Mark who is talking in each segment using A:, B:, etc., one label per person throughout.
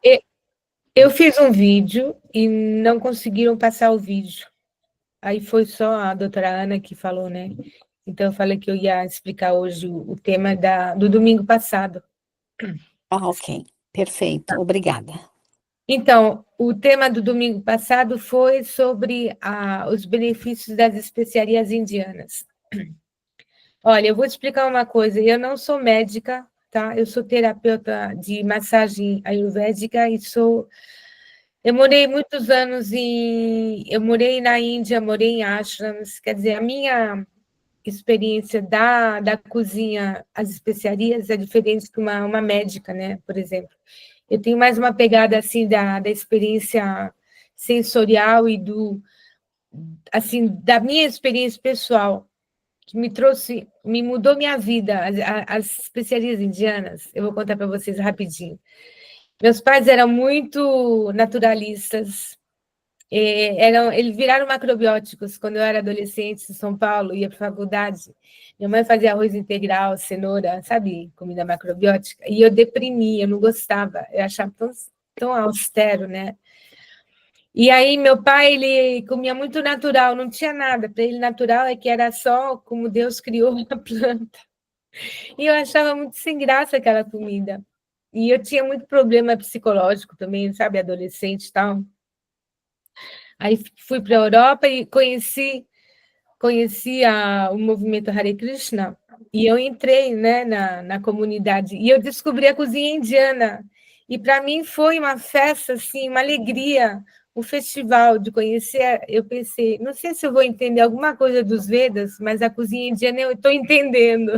A: E- Eu fiz um vídeo e não conseguiram passar o vídeo. Aí foi só a doutora Ana que falou, né? Então eu falei que eu ia explicar hoje o tema do domingo passado.
B: Ok, perfeito, obrigada.
A: Então, o tema do domingo passado foi sobre os benefícios das especiarias indianas. Olha, eu vou te explicar uma coisa, eu não sou médica, tá? Eu sou terapeuta de massagem ayurvédica e eu morei muitos anos eu morei na Índia, morei em ashrams, quer dizer, a minha experiência da cozinha, as especiarias, é diferente de uma médica, né, por exemplo. Eu tenho mais uma pegada, assim, da experiência sensorial e assim, da minha experiência pessoal, que me mudou minha vida, as especiarias indianas, eu vou contar para vocês rapidinho. Meus pais eram muito naturalistas, eles viraram macrobióticos quando eu era adolescente em São Paulo, ia para a faculdade. Minha mãe fazia arroz integral, cenoura, sabe, comida macrobiótica, e eu deprimia, eu não gostava, eu achava tão austero, né? E aí meu pai, ele comia muito natural, não tinha nada, para ele natural é que era só como Deus criou a planta. E eu achava muito sem graça aquela comida. E eu tinha muito problema psicológico também, sabe, adolescente e tal. Aí fui para a Europa e conheci o movimento Hare Krishna, e eu entrei, né, na comunidade, e eu descobri a cozinha indiana, e para mim foi uma festa, assim, uma alegria, um festival de conhecer. Eu pensei, não sei se eu vou entender alguma coisa dos Vedas, mas a cozinha indiana eu estou entendendo,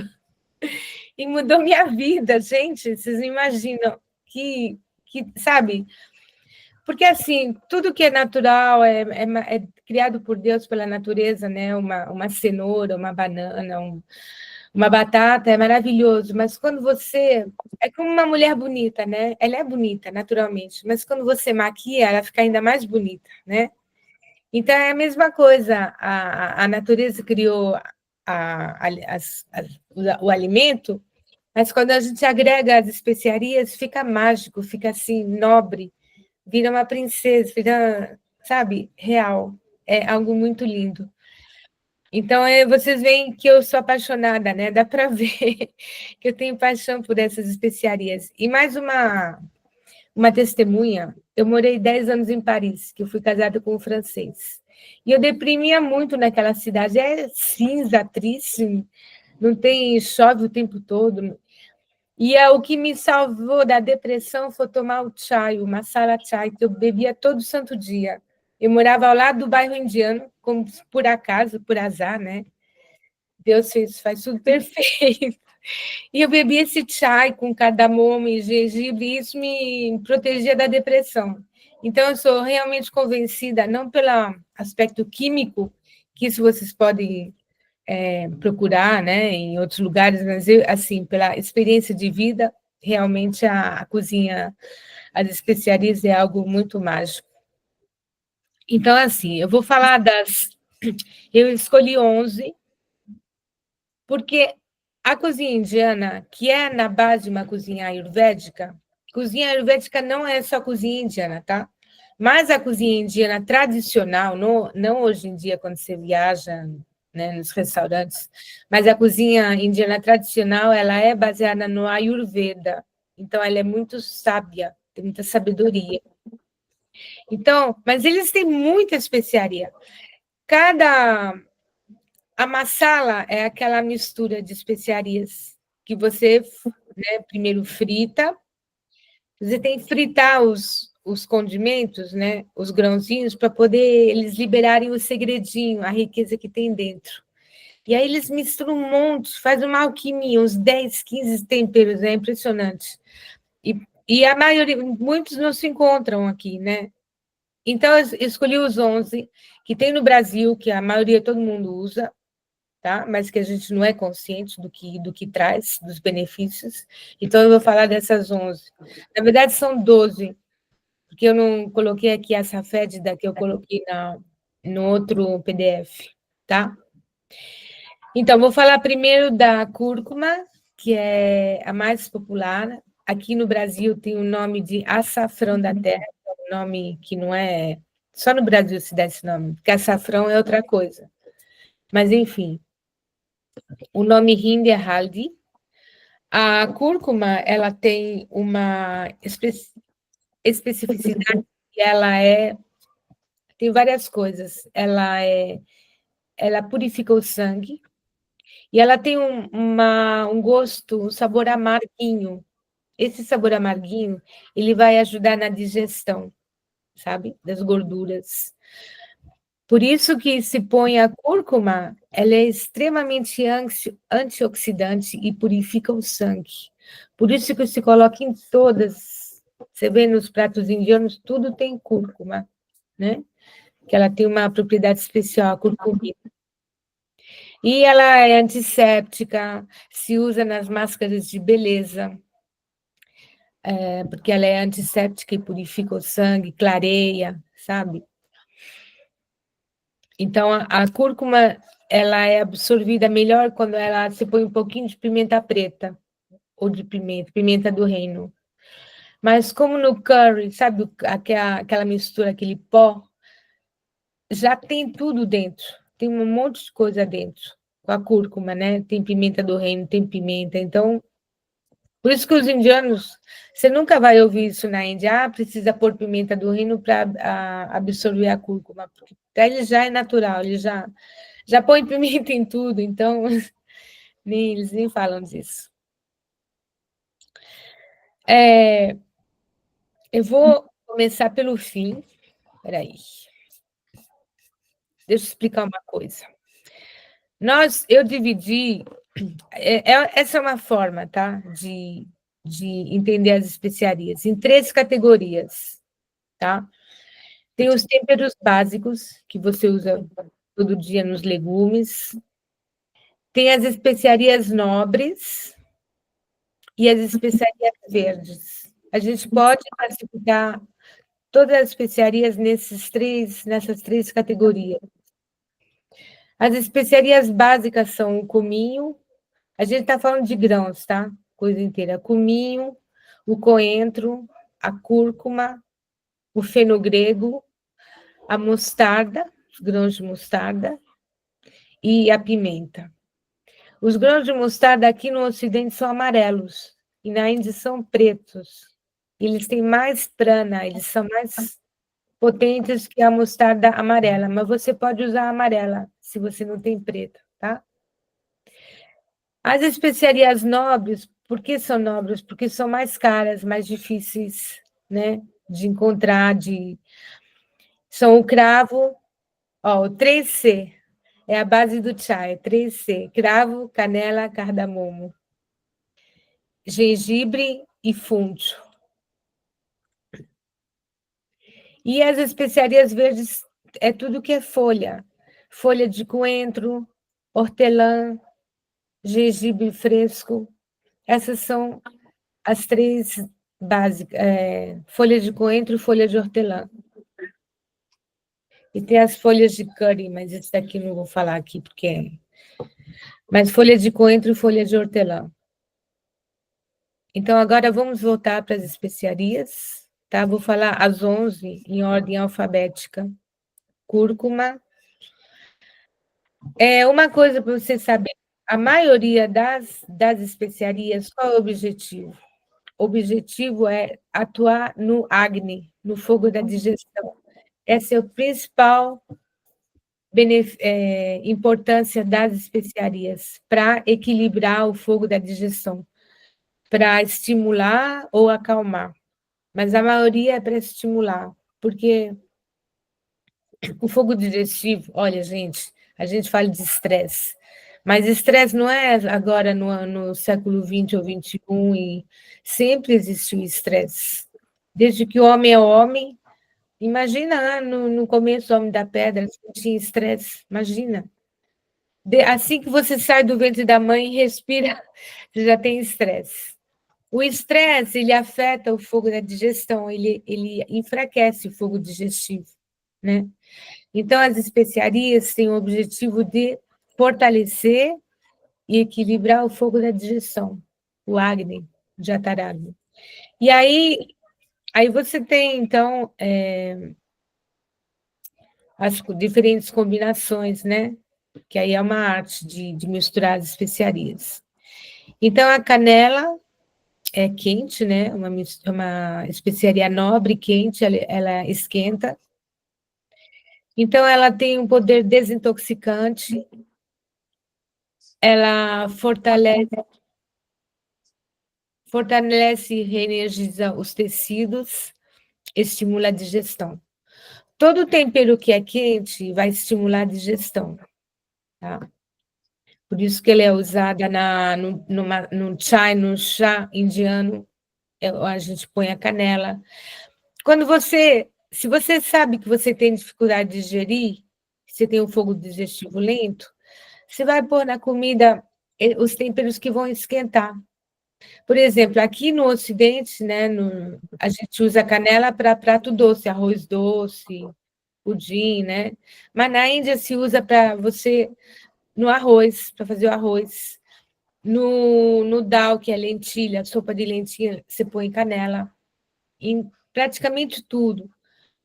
A: e mudou minha vida, gente, vocês não imaginam, sabe, porque, assim, tudo que é natural é criado por Deus, pela natureza, né? Uma cenoura, uma banana, uma batata, é maravilhoso. Mas quando você... É como uma mulher bonita, né? Ela é bonita, naturalmente. Mas quando você maquia, ela fica ainda mais bonita, né? Então, é a mesma coisa. A natureza criou o alimento, mas quando a gente agrega as especiarias, fica mágico, fica, assim, nobre, vira uma princesa, vira, sabe, real. É algo muito lindo. Então, vocês veem que eu sou apaixonada, né? Dá para ver que eu tenho paixão por essas especiarias. E mais uma testemunha, eu morei 10 anos em Paris, que eu fui casada com um francês. E eu deprimia muito naquela cidade. É cinza, triste, não tem, chove o tempo todo. E o que me salvou da depressão foi tomar o chai, o masala chai, que eu bebia todo santo dia. Eu morava ao lado do bairro indiano, como por acaso, por azar, né? Deus faz tudo perfeito. E eu bebia esse chai com cardamomo e gengibre, e isso me protegia da depressão. Então, eu sou realmente convencida, não pelo aspecto químico, que isso vocês podem procurar, né, em outros lugares, mas eu, assim, pela experiência de vida, realmente a cozinha, as especiarias é algo muito mágico. Então, assim, eu vou falar eu escolhi 11, porque a cozinha indiana, que é na base de uma cozinha ayurvédica não é só cozinha indiana, tá? Mas a cozinha indiana tradicional, não hoje em dia, quando você viaja, né, nos restaurantes, mas a cozinha indiana tradicional, ela é baseada no Ayurveda. Então, ela é muito sábia, tem muita sabedoria. Então, mas eles têm muita especiaria. A masala é aquela mistura de especiarias que você, né, primeiro frita. Você tem que fritar os condimentos, né, os grãozinhos, para poder eles liberarem o segredinho, a riqueza que tem dentro. E aí eles misturam um monte, fazem uma alquimia, uns 10, 15 temperos, é impressionante. E a maioria, muitos não se encontram aqui, né? Então, eu escolhi os 11, que tem no Brasil, que a maioria todo mundo usa, tá? Mas que a gente não é consciente do que traz, dos benefícios. Então, eu vou falar dessas 11. Na verdade, são 12, porque eu não coloquei aqui a safédida que eu coloquei no outro PDF, tá? Então, vou falar primeiro da cúrcuma, que é a mais popular. aqui no Brasil tem o nome de açafrão da terra, que é um nome que não é... Só no Brasil se dá esse nome, porque açafrão é outra coisa. Mas, enfim, o nome hindi é haldi. A cúrcuma, ela tem uma especificidade, que ela tem várias coisas. Ela purifica o sangue, e ela tem um gosto, um sabor amarguinho. Esse sabor amarguinho, ele vai ajudar na digestão, sabe? Das gorduras. Por isso que se põe a cúrcuma, ela é extremamente antioxidante e purifica o sangue. Por isso que se coloca em todas, você vê nos pratos indianos, tudo tem cúrcuma, né? Que ela tem uma propriedade especial, a curcumina. E ela é antisséptica, se usa nas máscaras de beleza, porque ela é antisséptica e purifica o sangue, clareia, sabe? Então, a cúrcuma, ela é absorvida melhor quando se põe um pouquinho de pimenta preta, ou de pimenta do reino. Mas como no curry, sabe aquela mistura, aquele pó, já tem tudo dentro, tem um monte de coisa dentro, com a cúrcuma, né? Tem pimenta do reino, tem pimenta, então... Por isso que os indianos, você nunca vai ouvir isso na Índia, precisa pôr pimenta do reino para absorver a cúrcuma, porque para eles já é natural, eles já põem pimenta em tudo, então eles nem falam disso. Eu vou começar pelo fim. Espera aí. Deixa eu explicar uma coisa. Eu dividi... essa é uma forma, tá? De entender as especiarias, em 3 categorias, tá? Tem os temperos básicos, que você usa todo dia nos legumes. Tem as especiarias nobres e as especiarias verdes. A gente pode classificar todas as especiarias nessas 3 categorias. As especiarias básicas são o cominho, a gente está falando de grãos, tá? Coisa inteira. Cominho, o coentro, a cúrcuma, o fenogrego, a mostarda, os grãos de mostarda, e a pimenta. Os grãos de mostarda aqui no Ocidente são amarelos, e na Índia são pretos. Eles têm mais prana, eles são mais potentes que a mostarda amarela, mas você pode usar a amarela, se você não tem preta, tá? As especiarias nobres, por que são nobres? Porque são mais caras, mais difíceis, né, de encontrar, são o cravo, o 3C, é a base do chá, é 3C, cravo, canela, cardamomo, gengibre e funcho. E as especiarias verdes é tudo que é folha de coentro, hortelã, gengibre fresco. Essas são as 3 básicas, folha de coentro e folha de hortelã. E tem as folhas de curry, mas esse daqui não vou falar aqui, porque mas folha de coentro e folha de hortelã. Então, agora vamos voltar para as especiarias, tá? Vou falar as 11 em ordem alfabética. Cúrcuma. Uma coisa para você saber, a maioria das especiarias, qual é o objetivo? O objetivo é atuar no Agni, no fogo da digestão. Essa é a principal importância das especiarias, para equilibrar o fogo da digestão, para estimular ou acalmar. Mas a maioria é para estimular, porque o fogo digestivo, olha, gente, a gente fala de estresse, mas estresse não é agora no século XX ou XXI, e sempre existiu estresse. Desde que o homem é homem, imagina no começo, o Homem da Pedra, tinha estresse, imagina. Assim que você sai do ventre da mãe e respira, você já tem estresse. O estresse, ele afeta o fogo da digestão, ele enfraquece o fogo digestivo, né? Então, as especiarias têm o objetivo de fortalecer e equilibrar o fogo da digestão, o Agni, Jataragra. E aí você tem, então, as diferentes combinações, né? Que aí é uma arte de misturar as especiarias. Então, a canela é quente, né? Uma especiaria nobre, quente, ela esquenta. Então, ela tem um poder desintoxicante, ela fortalece e reenergiza os tecidos, estimula a digestão. Todo tempero que é quente vai estimular a digestão, tá? Por isso que ele é usado no chai, no chá indiano, a gente põe a canela. Se você sabe que você tem dificuldade de digerir, você tem um fogo digestivo lento, você vai pôr na comida os temperos que vão esquentar. Por exemplo, aqui no Ocidente, né, a gente usa canela para prato doce, arroz doce, pudim, né? Mas na Índia se usa para você no arroz, para fazer o arroz. No dal, que é lentilha, sopa de lentilha, você põe canela. Em praticamente tudo,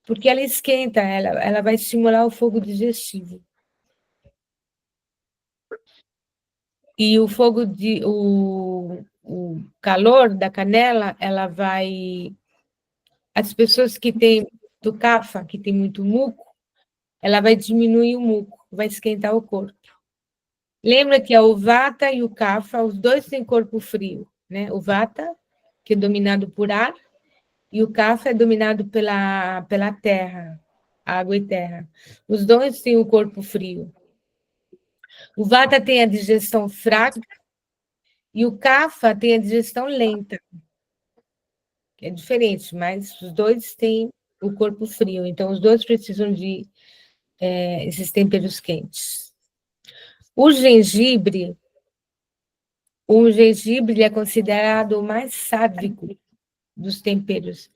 A: porque ela esquenta, ela vai estimular o fogo digestivo. E o calor da canela, ela vai. As pessoas que têm do cafa, que tem muito muco, ela vai diminuir o muco, vai esquentar o corpo. Lembra que o vata e o kapha, os dois têm corpo frio, né? O vata, que é dominado por ar, e o kapha é dominado pela terra, água e terra. Os dois têm o corpo frio. O vata tem a digestão fraca e o kapha tem a digestão lenta, que é diferente, mas os dois têm o corpo frio, então os dois precisam de esses temperos quentes. O gengibre, ele é considerado o mais sádico dos temperos.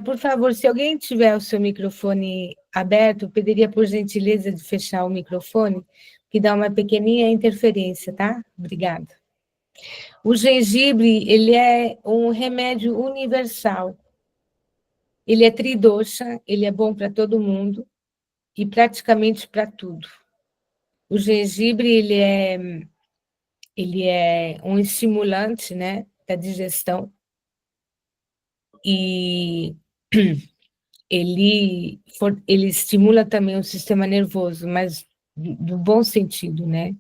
A: Por favor, se alguém tiver o seu microfone aberto, eu pediria por gentileza de fechar o microfone, que dá uma pequeninha interferência, tá? Obrigada. O gengibre, ele é um remédio universal. Ele é tridosha, ele é bom para todo mundo e praticamente para tudo. O gengibre, ele é um estimulante, né, da digestão e ele estimula também o sistema nervoso, mas do bom sentido, né?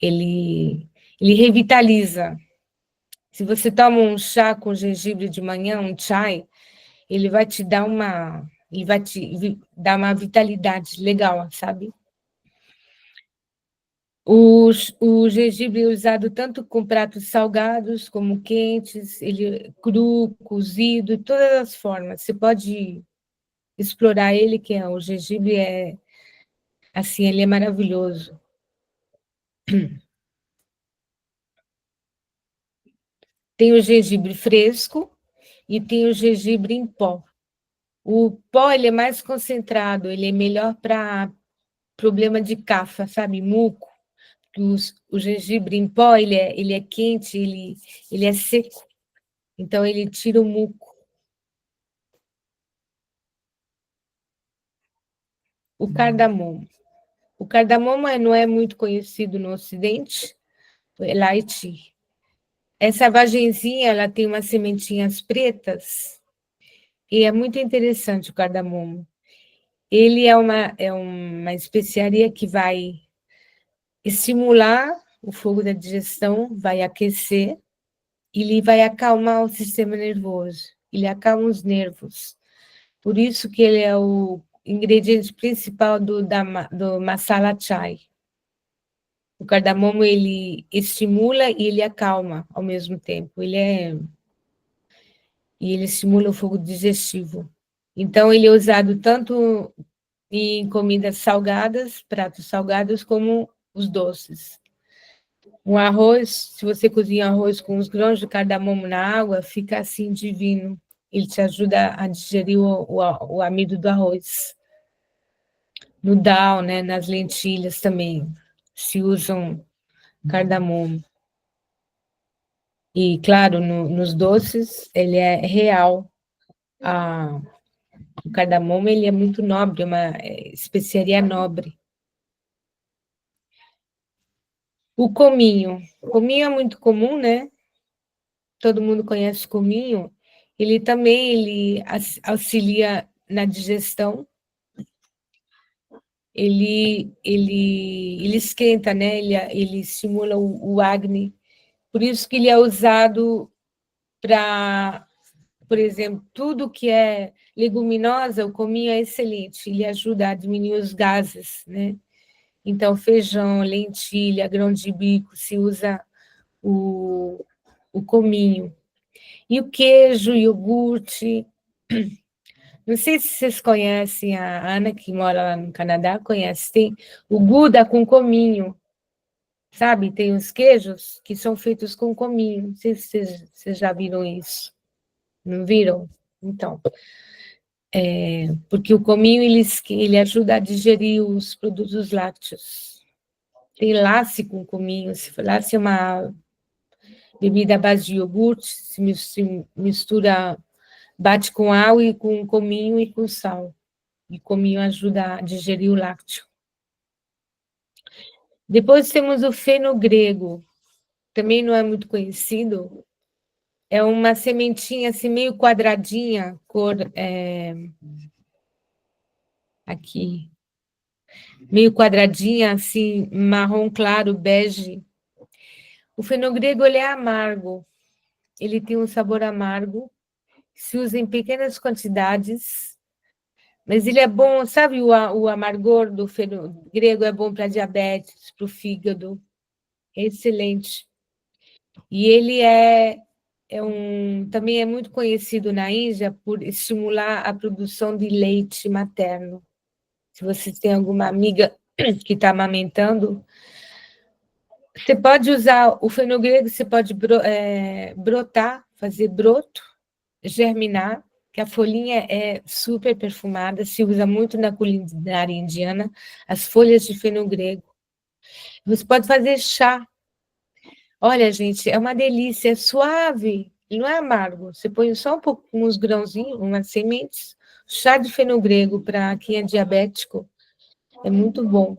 A: Ele revitaliza. Se você toma um chá com gengibre de manhã, um chai, ele vai te dar uma vitalidade legal, sabe? O gengibre é usado tanto com pratos salgados como quentes, ele cru, cozido, de todas as formas. Você pode explorar ele, o gengibre assim, ele é maravilhoso. Tem o gengibre fresco e tem o gengibre em pó. O pó, ele é mais concentrado, ele é melhor para problema de cafa, sabe, muco. O gengibre em pó, ele é quente, ele é seco, então ele tira o muco. O cardamomo. O cardamomo não é muito conhecido no Ocidente, é light. Essa vagenzinha, ela tem umas sementinhas pretas, e é muito interessante o cardamomo. Ele é uma especiaria que vai estimular o fogo da digestão, vai aquecer, e ele vai acalmar o sistema nervoso, ele acalma os nervos. Por isso que ele é o ingrediente principal do masala chai. O cardamomo, ele estimula e ele acalma ao mesmo tempo. E ele estimula o fogo digestivo. Então, ele é usado tanto em comidas salgadas, pratos salgados, como os doces. Um arroz, se você cozinha arroz com os grãos de cardamomo na água, fica assim divino. Ele te ajuda a digerir o amido do arroz. No dal, né, nas lentilhas também se usam cardamomo. E, claro, nos doces, ele é real. O cardamomo, ele é muito nobre, é uma especiaria nobre. O cominho. O cominho é muito comum, né? Todo mundo conhece o cominho. Ele também auxilia na digestão. Ele esquenta, né? Ele estimula o acne. Por isso que ele é usado para, por exemplo, tudo que é leguminosa, o cominho é excelente. Ele ajuda a diminuir os gases, né? Então, feijão, lentilha, grão de bico, se usa o, o cominho. E o queijo, iogurte. Não sei se vocês conhecem, a Ana, que mora lá no Canadá, conhece. Tem o Gouda com cominho, sabe? Tem os queijos que são feitos com cominho. Não sei se vocês já viram isso. Não viram? Então, porque o cominho, ele ajuda a digerir os produtos lácteos. Tem lace com cominho. Lace é uma bebida à base de iogurte, se mistura, bate com água e com cominho e com sal. E cominho ajuda a digerir o lácteo. Depois temos o fenogrego, também não é muito conhecido. É uma sementinha assim, meio quadradinha, cor aqui, meio quadradinha, assim, marrom claro, bege. O fenogrego, ele é amargo, ele tem um sabor amargo, se usa em pequenas quantidades, mas ele é bom, sabe o amargor do fenogrego é bom para diabetes, para o fígado, é excelente. E ele também é muito conhecido na Índia por estimular a produção de leite materno. Se você tem alguma amiga que está amamentando, você pode usar o fenogreco, você pode brotar, fazer broto, germinar, que a folhinha é super perfumada, se usa muito na culinária indiana, as folhas de fenogreco. Você pode fazer chá. Olha, gente, é uma delícia, é suave, e não é amargo. Você põe só um pouco, uns grãozinhos, umas sementes, chá de fenogrego para quem é diabético, é muito bom.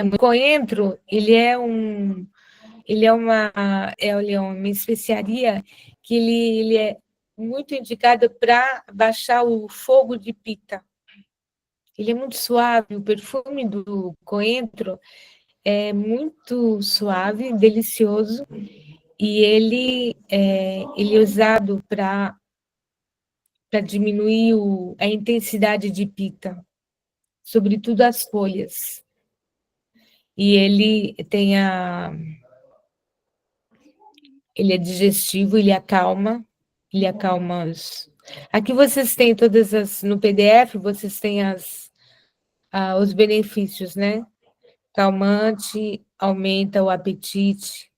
A: O coentro, ele é uma especiaria que ele é muito indicado para baixar o fogo de pita. Ele é muito suave, o perfume do coentro é muito suave, delicioso, e ele é usado para diminuir a intensidade de pita, sobretudo as folhas. E ele é digestivo, ele acalma os... Aqui vocês têm no PDF, vocês têm os benefícios, né? Calmante, aumenta o apetite,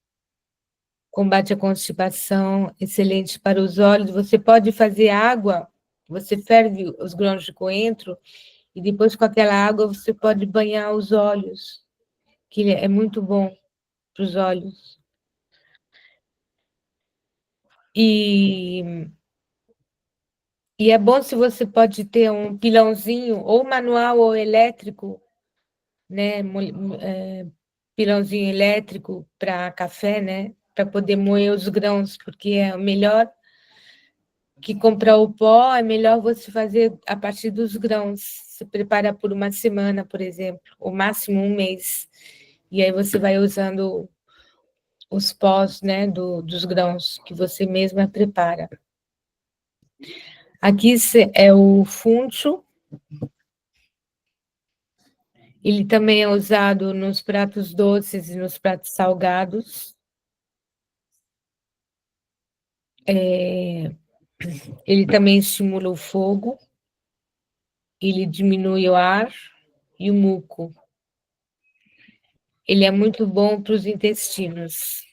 A: combate a constipação, excelente para os olhos. Você pode fazer água, você ferve os grãos de coentro e depois com aquela água você pode banhar os olhos, que é muito bom para os olhos. E é bom se você pode ter um pilãozinho, ou manual ou elétrico, né? Pilãozinho elétrico para café, né? Para poder moer os grãos, porque é melhor que comprar o pó, é melhor você fazer a partir dos grãos. Se prepara por uma semana, por exemplo, ou máximo um mês. E aí você vai usando os pós, né, dos grãos que você mesma prepara. Aqui é o funcho. Ele também é usado nos pratos doces e nos pratos salgados. Ele também estimula o fogo, ele diminui o ar e o muco. Ele é muito bom para os intestinos.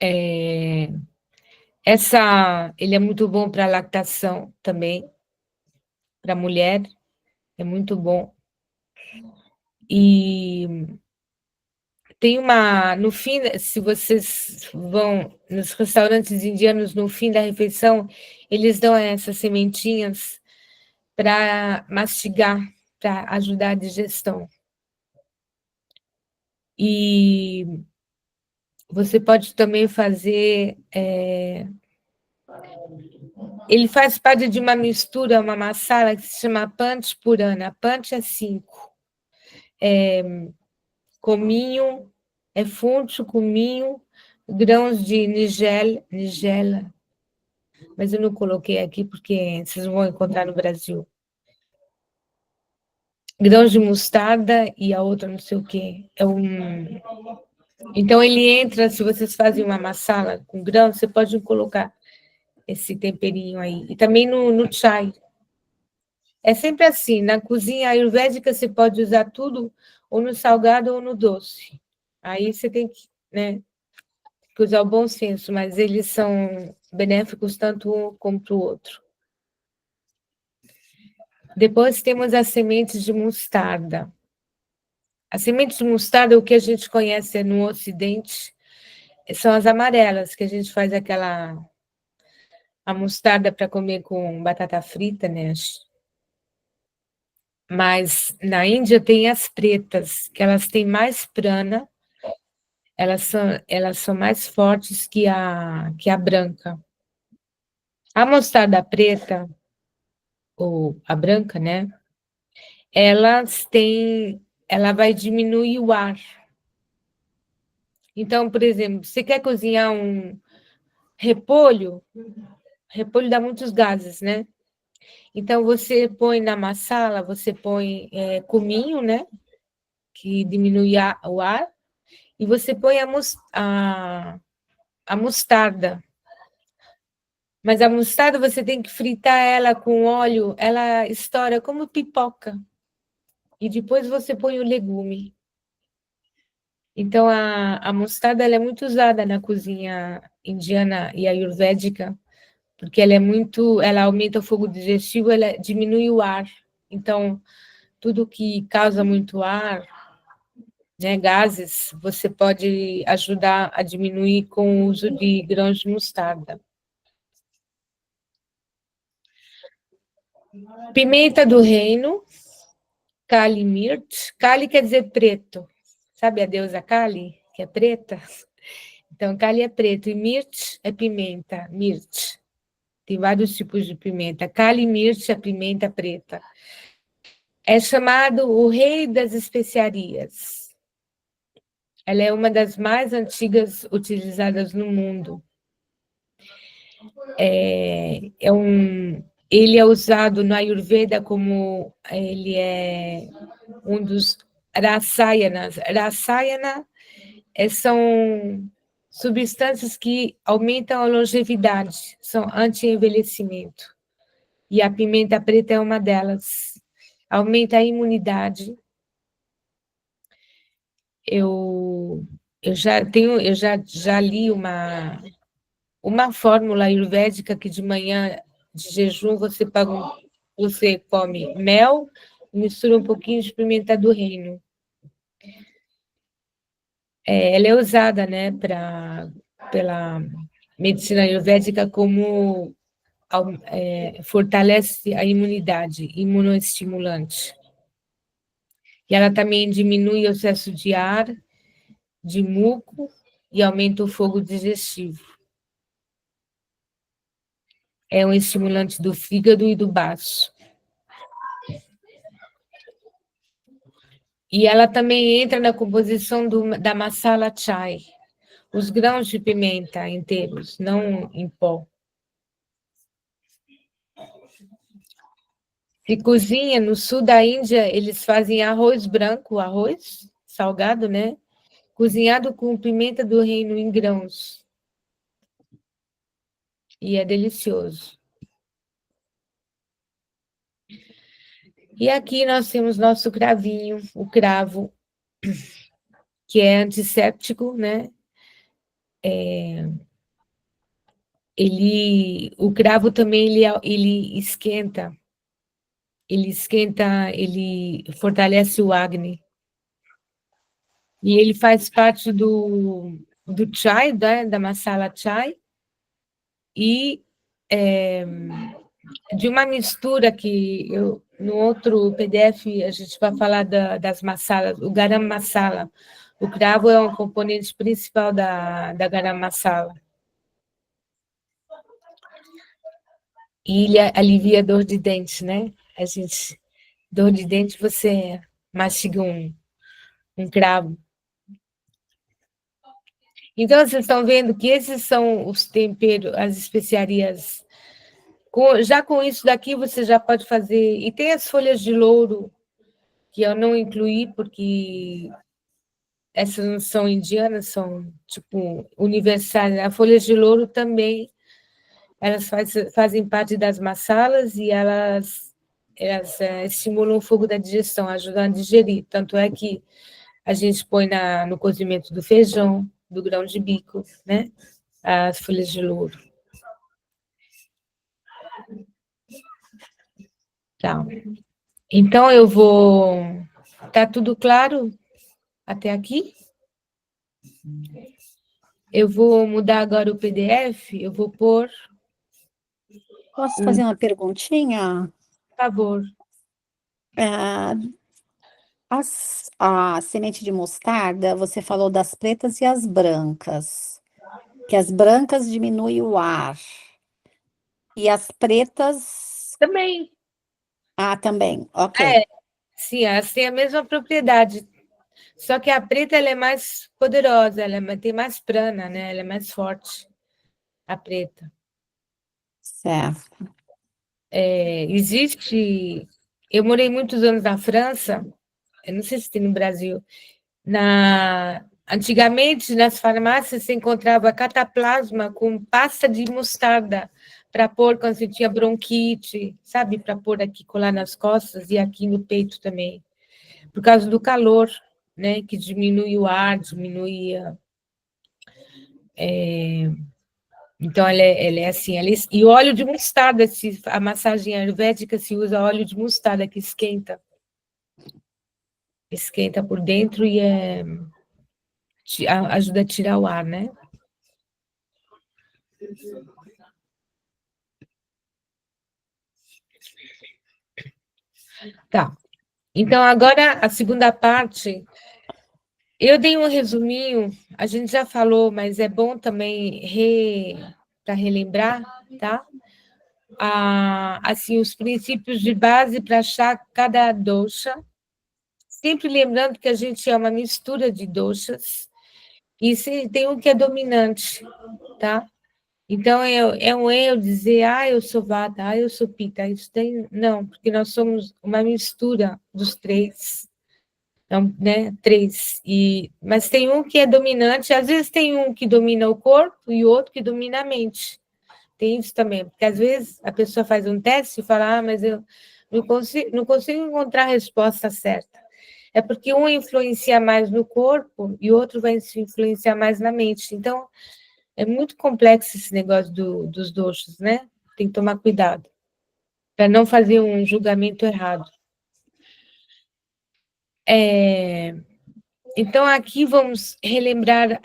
A: Ele é muito bom para a lactação também, para a mulher, é muito bom. E tem no fim, se vocês vão nos restaurantes indianos, no fim da refeição, eles dão essas sementinhas para mastigar, para ajudar a digestão. E você pode também fazer. Ele faz parte de uma mistura, uma masala que se chama Panch Purana. Panch é 5. Cominho, funcho, cominho, grãos de nigela, mas eu não coloquei aqui porque vocês vão encontrar no Brasil. Grãos de mostarda e a outra não sei o quê. Então ele entra, se vocês fazem uma masala com grãos, você pode colocar esse temperinho aí. E também no chai. É sempre assim, na cozinha ayurvédica você pode usar tudo, ou no salgado ou no doce. Aí você tem que, né, que usar o bom senso, mas eles são benéficos tanto um como para o outro. Depois temos as sementes de mostarda. As sementes de mostarda, o que a gente conhece no Ocidente, são as amarelas, que a gente faz a mostarda para comer com batata frita, né? Mas na Índia tem as pretas, que elas têm mais prana, elas são mais fortes que a branca. A mostarda preta, ou a branca, né? Ela vai diminuir o ar. Então, por exemplo, você quer cozinhar um repolho dá muitos gases, né? Então, você põe na massala, você põe cominho, né? Que diminui o ar, e você põe a mostarda. Mas a mostarda você tem que fritar ela com óleo, ela estoura como pipoca. E depois você põe o legume. Então, a mostarda ela é muito usada na cozinha indiana e ayurvédica, porque ela aumenta o fogo digestivo, ela diminui o ar. Então, tudo que causa muito ar, né, gases, você pode ajudar a diminuir com o uso de grãos de mostarda. Pimenta do reino, Kali Mirt. Kali quer dizer preto. Sabe a deusa Kali, que é preta? Então, Kali é preto e Mirt é pimenta, Mirt. Tem vários tipos de pimenta. Kali Mirt é pimenta preta. É chamado o rei das especiarias. Ela é uma das mais antigas utilizadas no mundo. Ele é usado no Ayurveda como ele é um dos rasayanas. Rasayana são substâncias que aumentam a longevidade, são anti-envelhecimento. E a pimenta preta é uma delas. Aumenta a imunidade. Eu já li uma fórmula ayurvédica que de manhã, de jejum, você come mel e mistura um pouquinho de pimenta do reino. Ela é usada, né, pela medicina ayurvédica como fortalece a imunidade, imunoestimulante. E ela também diminui o excesso de ar, de muco e aumenta o fogo digestivo. É um estimulante do fígado e do baço. E ela também entra na composição da masala chai, os grãos de pimenta inteiros, não em pó. Se cozinha no sul da Índia, eles fazem arroz branco, arroz salgado, né? Cozinhado com pimenta do reino em grãos. E é delicioso. E aqui nós temos nosso cravinho, o cravo, que é antisséptico, né? O cravo também, ele esquenta, ele fortalece o acne. E ele faz parte do chai, da masala chai, e de uma mistura que no outro PDF a gente vai falar das masalas, o garam masala. O cravo é um componente principal da garam masala. E ele alivia a dor de dente, né? Dor de dente, você mastiga um cravo. Então, vocês estão vendo que esses são os temperos, as especiarias. Já com isso daqui, você já pode fazer. E tem as folhas de louro, que eu não incluí, porque essas não são indianas, são, tipo, universais. As folhas de louro também, elas fazem parte das masalas e elas estimulam o fogo da digestão, ajudam a digerir. Tanto é que a gente põe no cozimento do feijão, do grão de bico, né? As folhas de louro. Tá. Então, eu vou... Tá tudo claro até aqui? Eu vou mudar agora o PDF, eu vou pôr...
B: Posso fazer uma perguntinha?
A: Por favor.
B: A semente de mostarda, você falou das pretas e as brancas, que as brancas diminuem o ar, e as pretas...
A: Também.
B: Ah, também, ok.
A: Sim, elas têm a mesma propriedade. Só que a preta ela é mais poderosa, tem mais prana, né? Ela é mais forte, a preta.
B: Certo.
A: Existe... Eu morei muitos anos na França, eu não sei se tem no Brasil. Antigamente, nas farmácias, se encontrava cataplasma com pasta de mostarda para pôr quando você tinha bronquite, sabe? Para pôr aqui, colar nas costas e aqui no peito também. Por causa do calor, né? Que diminui o ar, Então, ela é assim. E óleo de mostarda, a massagem ayurvédica se usa óleo de mostarda, que esquenta. Esquenta por dentro e ajuda a tirar o ar, né? Tá. Então, agora, a segunda parte, eu dei um resuminho, a gente já falou, mas é bom também para relembrar, tá? Assim, os princípios de base para achar cada dosha, sempre lembrando que a gente é uma mistura de doshas, e tem um que é dominante, tá? Então, é um erro dizer, eu sou vata, eu sou pita, isso tem... Não, porque nós somos uma mistura dos três. Então, né, três. Mas tem um que é dominante, às vezes tem um que domina o corpo e outro que domina a mente. Tem isso também, porque às vezes a pessoa faz um teste e fala, mas eu não consigo encontrar a resposta certa. É porque um influencia mais no corpo e o outro vai se influenciar mais na mente. Então, é muito complexo esse negócio dos doshas, né? Tem que tomar cuidado, para não fazer um julgamento errado. Então, aqui vamos relembrar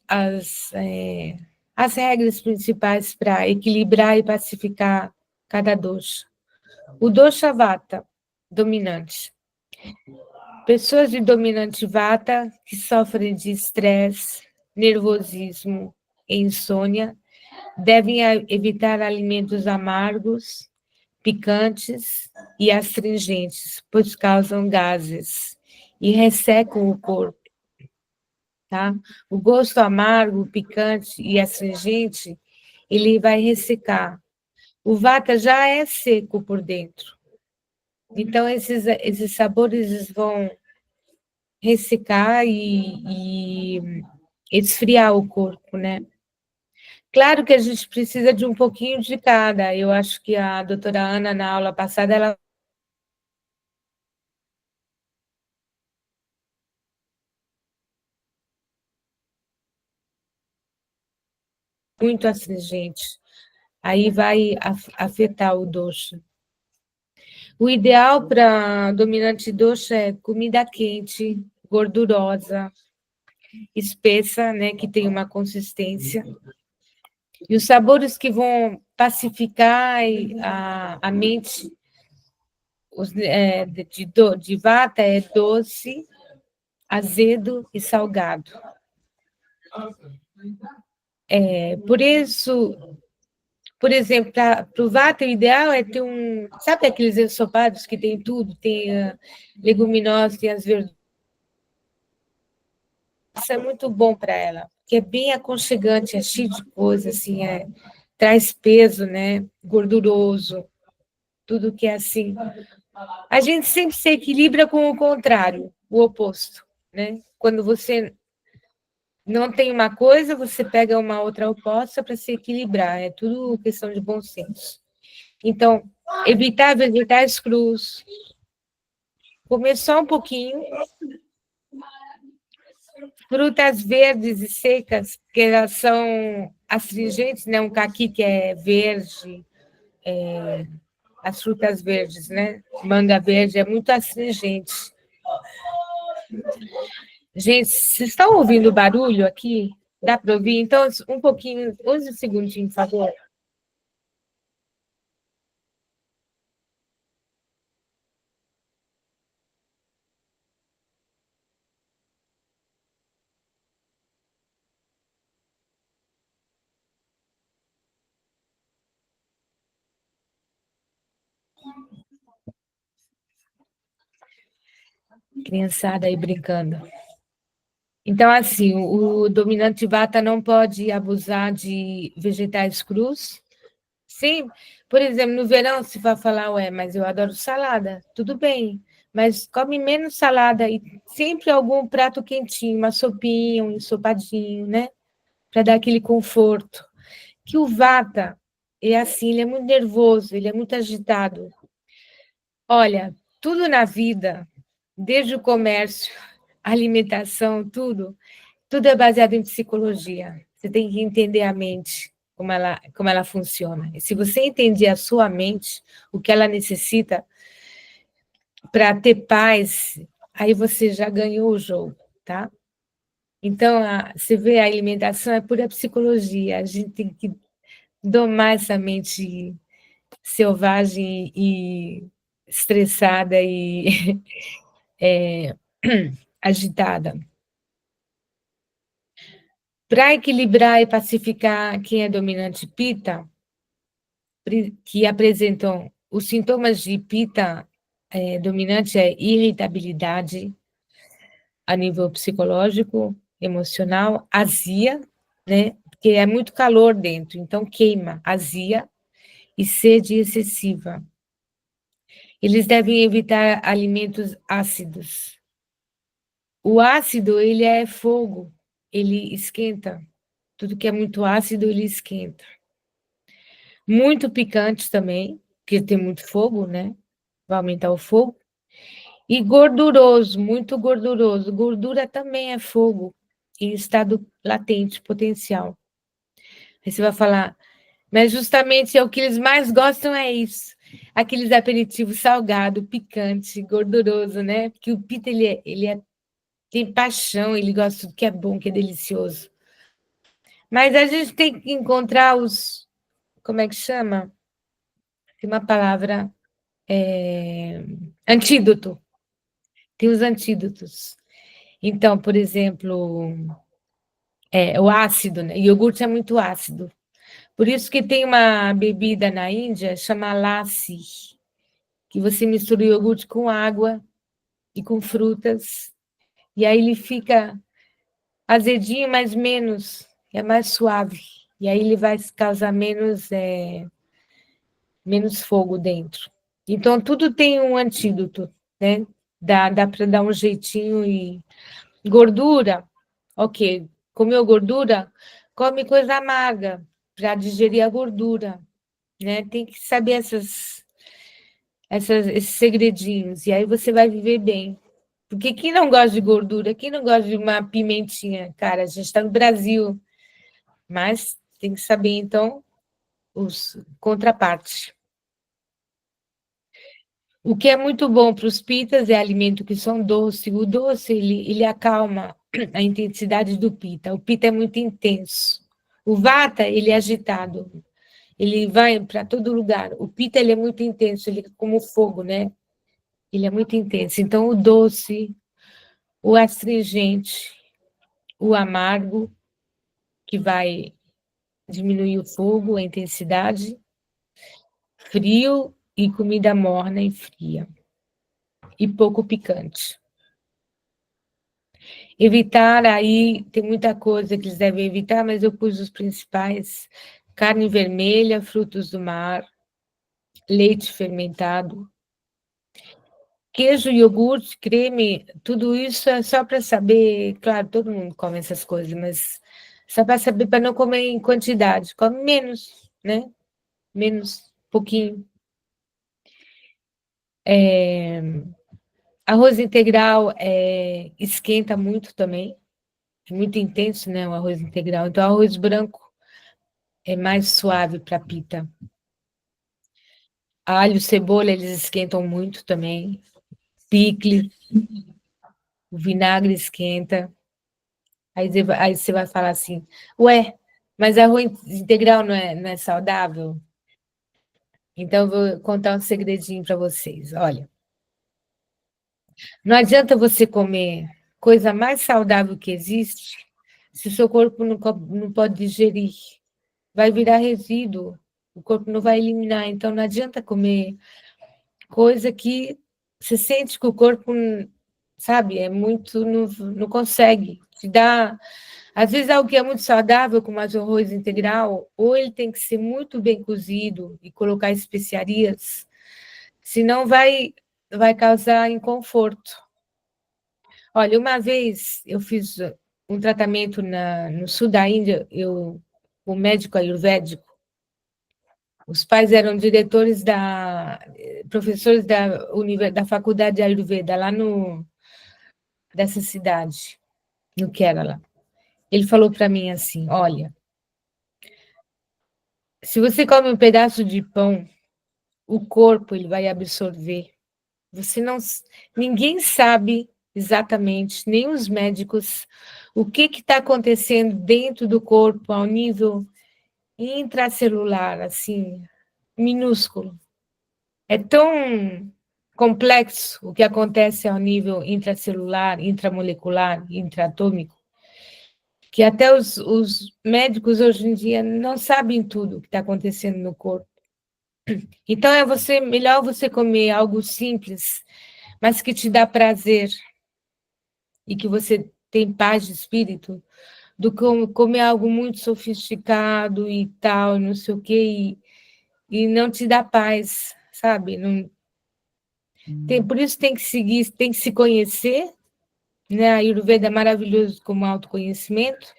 A: as regras principais para equilibrar e pacificar cada dosha. O dosha vata, dominante. Pessoas de dominante vata que sofrem de estresse, nervosismo e insônia devem evitar alimentos amargos, picantes e astringentes, pois causam gases e ressecam o corpo. Tá? O gosto amargo, picante e astringente, ele vai ressecar. O vata já é seco por dentro. Então, esses sabores vão ressecar e esfriar o corpo, né? Claro que a gente precisa de um pouquinho de cada. Eu acho que a doutora Ana, na aula passada, ela muito astringente. Aí vai afetar o dosha. O ideal para dominante dosha é comida quente, gordurosa, espessa, né, que tem uma consistência. E os sabores que vão pacificar a mente de vata é doce, azedo e salgado. Por isso, por exemplo, para o vata, o ideal é ter sabe aqueles ensopados que tem tudo? Tem leguminosas, tem as verduras. Isso é muito bom para ela, porque é bem aconchegante, é cheio de coisa, assim, traz peso, né? Gorduroso, tudo que é assim. A gente sempre se equilibra com o contrário, o oposto, né? Quando você não tem uma coisa, você pega uma outra oposta para se equilibrar. É tudo questão de bom senso. Então, evitar vegetais crus, comer só um pouquinho, frutas verdes e secas, porque elas são astringentes, né? Um caqui que é verde, as frutas verdes, né? Manga verde é muito astringente. Gente, vocês estão ouvindo barulho aqui? Dá para ouvir? Então, um pouquinho, 11 segundinhos, por favor. Criançada aí brincando. Então, assim, o dominante vata não pode abusar de vegetais crus. Sim, por exemplo, no verão, se vai falar, ué, mas eu adoro salada, tudo bem, mas come menos salada e sempre algum prato quentinho, uma sopinha, um ensopadinho, né? Para dar aquele conforto. Que o vata é assim, ele é muito nervoso, ele é muito agitado. Olha, tudo na vida, desde o comércio, alimentação, tudo é baseado em psicologia. Você tem que entender a mente, como ela funciona. E se você entender a sua mente, o que ela necessita para ter paz, aí você já ganhou o jogo, tá? Então, você vê, a alimentação é pura psicologia. A gente tem que domar essa mente selvagem e estressada e agitada. Para equilibrar e pacificar quem é dominante Pitta, que apresentam os sintomas de Pitta dominante é irritabilidade a nível psicológico, emocional, azia, né? Porque é muito calor dentro, então queima, azia e sede excessiva. Eles devem evitar alimentos ácidos. O ácido, ele é fogo, ele esquenta. Tudo que é muito ácido, ele esquenta. Muito picante também, porque tem muito fogo, né? Vai aumentar o fogo. E gorduroso, muito gorduroso. Gordura também é fogo, em estado latente, potencial. Aí você vai falar, mas justamente é o que eles mais gostam é isso. Aqueles aperitivos salgado, picante, gorduroso, né? Porque o pita, tem paixão, ele gosta do que é bom, que é delicioso. Mas a gente tem que encontrar como é que chama? Tem uma palavra, antídoto. Tem os antídotos. Então, por exemplo, o ácido, né? Iogurte é muito ácido. Por isso que tem uma bebida na Índia, chama lassi, que você mistura o iogurte com água e com frutas, e aí ele fica azedinho, mas menos, é mais suave. E aí ele vai causar menos fogo dentro. Então, tudo tem um antídoto, né? Dá para dar um jeitinho e... Gordura, ok. Comeu gordura? Come coisa amarga, para digerir a gordura, né? Tem que saber esses segredinhos, e aí você vai viver bem. Porque quem não gosta de gordura, quem não gosta de uma pimentinha? Cara, a gente está no Brasil, mas tem que saber, então, os contrapartes. O que é muito bom para os pitas é alimento que são doces. O doce, ele acalma a intensidade do pita. O pita é muito intenso. O vata, ele é agitado. Ele vai para todo lugar. O pita, ele é muito intenso. Ele é como fogo, né? Ele é muito intenso. Então, o doce, o astringente, o amargo, que vai diminuir o fogo, a intensidade, frio e comida morna e fria. E pouco picante. Evitar, aí tem muita coisa que eles devem evitar, mas eu pus os principais: carne vermelha, frutos do mar, leite fermentado, queijo, iogurte, creme, tudo isso é só para saber, claro, todo mundo come essas coisas, mas só para saber, para não comer em quantidade, come menos, né? Menos, pouquinho. Arroz integral esquenta muito também, é muito intenso, né, o arroz integral. Então, arroz branco é mais suave para pita. Alho, cebola, eles esquentam muito também. Picle, o vinagre esquenta. Aí você vai falar assim, ué, mas arroz integral não é saudável? Então, eu vou contar um segredinho para vocês. Olha, não adianta você comer coisa mais saudável que existe se o seu corpo não pode digerir. Vai virar resíduo, o corpo não vai eliminar. Então, não adianta comer coisa que você sente que o corpo, sabe, é muito, não consegue. Te dá, às vezes, algo que é muito saudável, como o arroz integral, ou ele tem que ser muito bem cozido e colocar especiarias, senão vai causar inconforto. Olha, uma vez eu fiz um tratamento no sul da Índia, o médico ayurvédico, os pais eram professores da faculdade de Ayurveda, lá dessa cidade, no Kerala. Ele falou para mim assim, olha, se você come um pedaço de pão, o corpo ele vai absorver. Você não, ninguém sabe exatamente, nem os médicos, o que está acontecendo dentro do corpo ao nível intracelular, assim, minúsculo. É tão complexo o que acontece ao nível intracelular, intramolecular, intraatômico, que até os médicos hoje em dia não sabem tudo o que está acontecendo no corpo. Então, melhor você comer algo simples, mas que te dá prazer e que você tem paz de espírito, do que comer algo muito sofisticado e tal, não sei o quê, e não te dá paz, sabe? Não, por isso tem que seguir, tem que se conhecer, né? A Ayurveda é maravilhoso como autoconhecimento,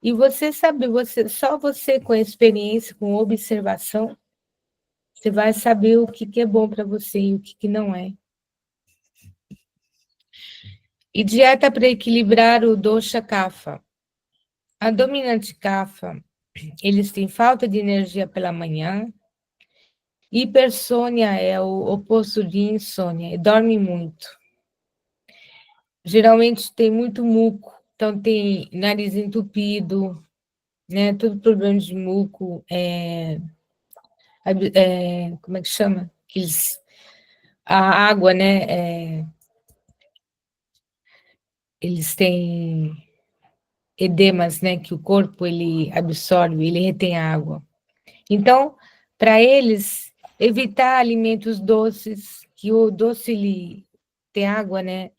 A: e você sabe, só você com experiência, com observação, você vai saber o que é bom para você e o que não é. E dieta para equilibrar o dosha kapha. A dominante kapha, eles têm falta de energia pela manhã. Hipersônia é o oposto de insônia, e dorme muito. Geralmente tem muito muco, então tem nariz entupido, né? Todo problema de muco, como é que chama? A água, né? Eles têm edemas, né? Que o corpo ele absorve, ele retém a água. Então, para eles, evitar alimentos doces, que o doce ele tem água, né?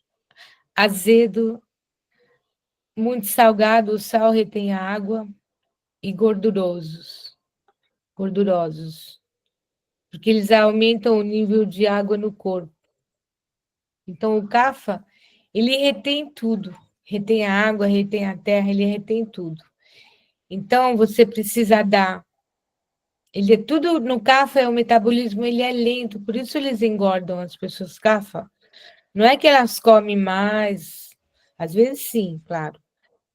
A: Azedo, muito salgado, o sal retém a água, e gordurosos, porque eles aumentam o nível de água no corpo. Então, o kapha, ele retém tudo, retém a água, retém a terra, ele retém tudo. Então, você precisa dar. Ele é tudo no kapha, o metabolismo ele é lento, por isso eles engordam as pessoas kapha. Não é que elas comem mais, às vezes sim, claro,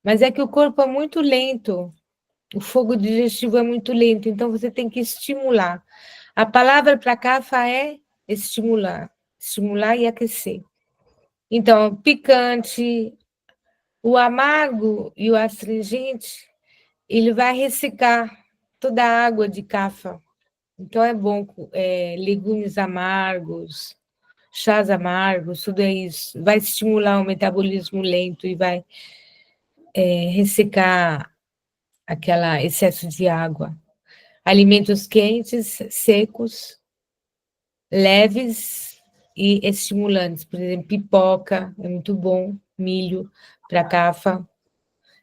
A: mas é que o corpo é muito lento O fogo digestivo é muito lento, então você tem que estimular. A palavra para CAFA é estimular, estimular e aquecer. Então, picante, o amargo e o astringente, ele vai ressecar toda a água de CAFA. Então, é bom legumes amargos, chás amargos, tudo é isso. Vai estimular o metabolismo lento e vai ressecar aquele excesso de água. Alimentos quentes, secos, leves e estimulantes. Por exemplo, pipoca é muito bom, milho para CAFA.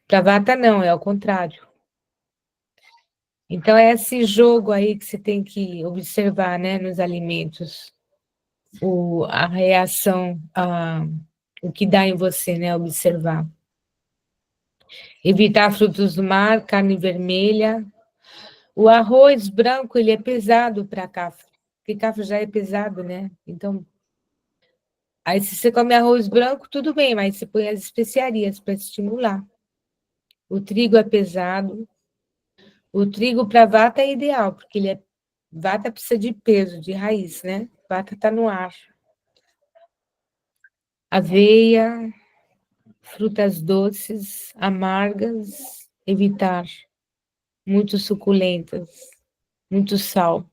A: Para vata, não, é ao contrário. Então, é esse jogo aí que você tem que observar, né, nos alimentos. A reação, o que dá em você, né, observar. Evitar frutos do mar, carne vermelha. O arroz branco, ele é pesado para CAFA, porque CAFA já é pesado, né? Então, aí se você come arroz branco, tudo bem, mas você põe as especiarias para estimular. O trigo é pesado. O trigo para vata é ideal, porque vata precisa de peso, de raiz, né? Vata está no ar. Aveia, frutas doces, amargas, evitar. Muito suculentas, muito sal.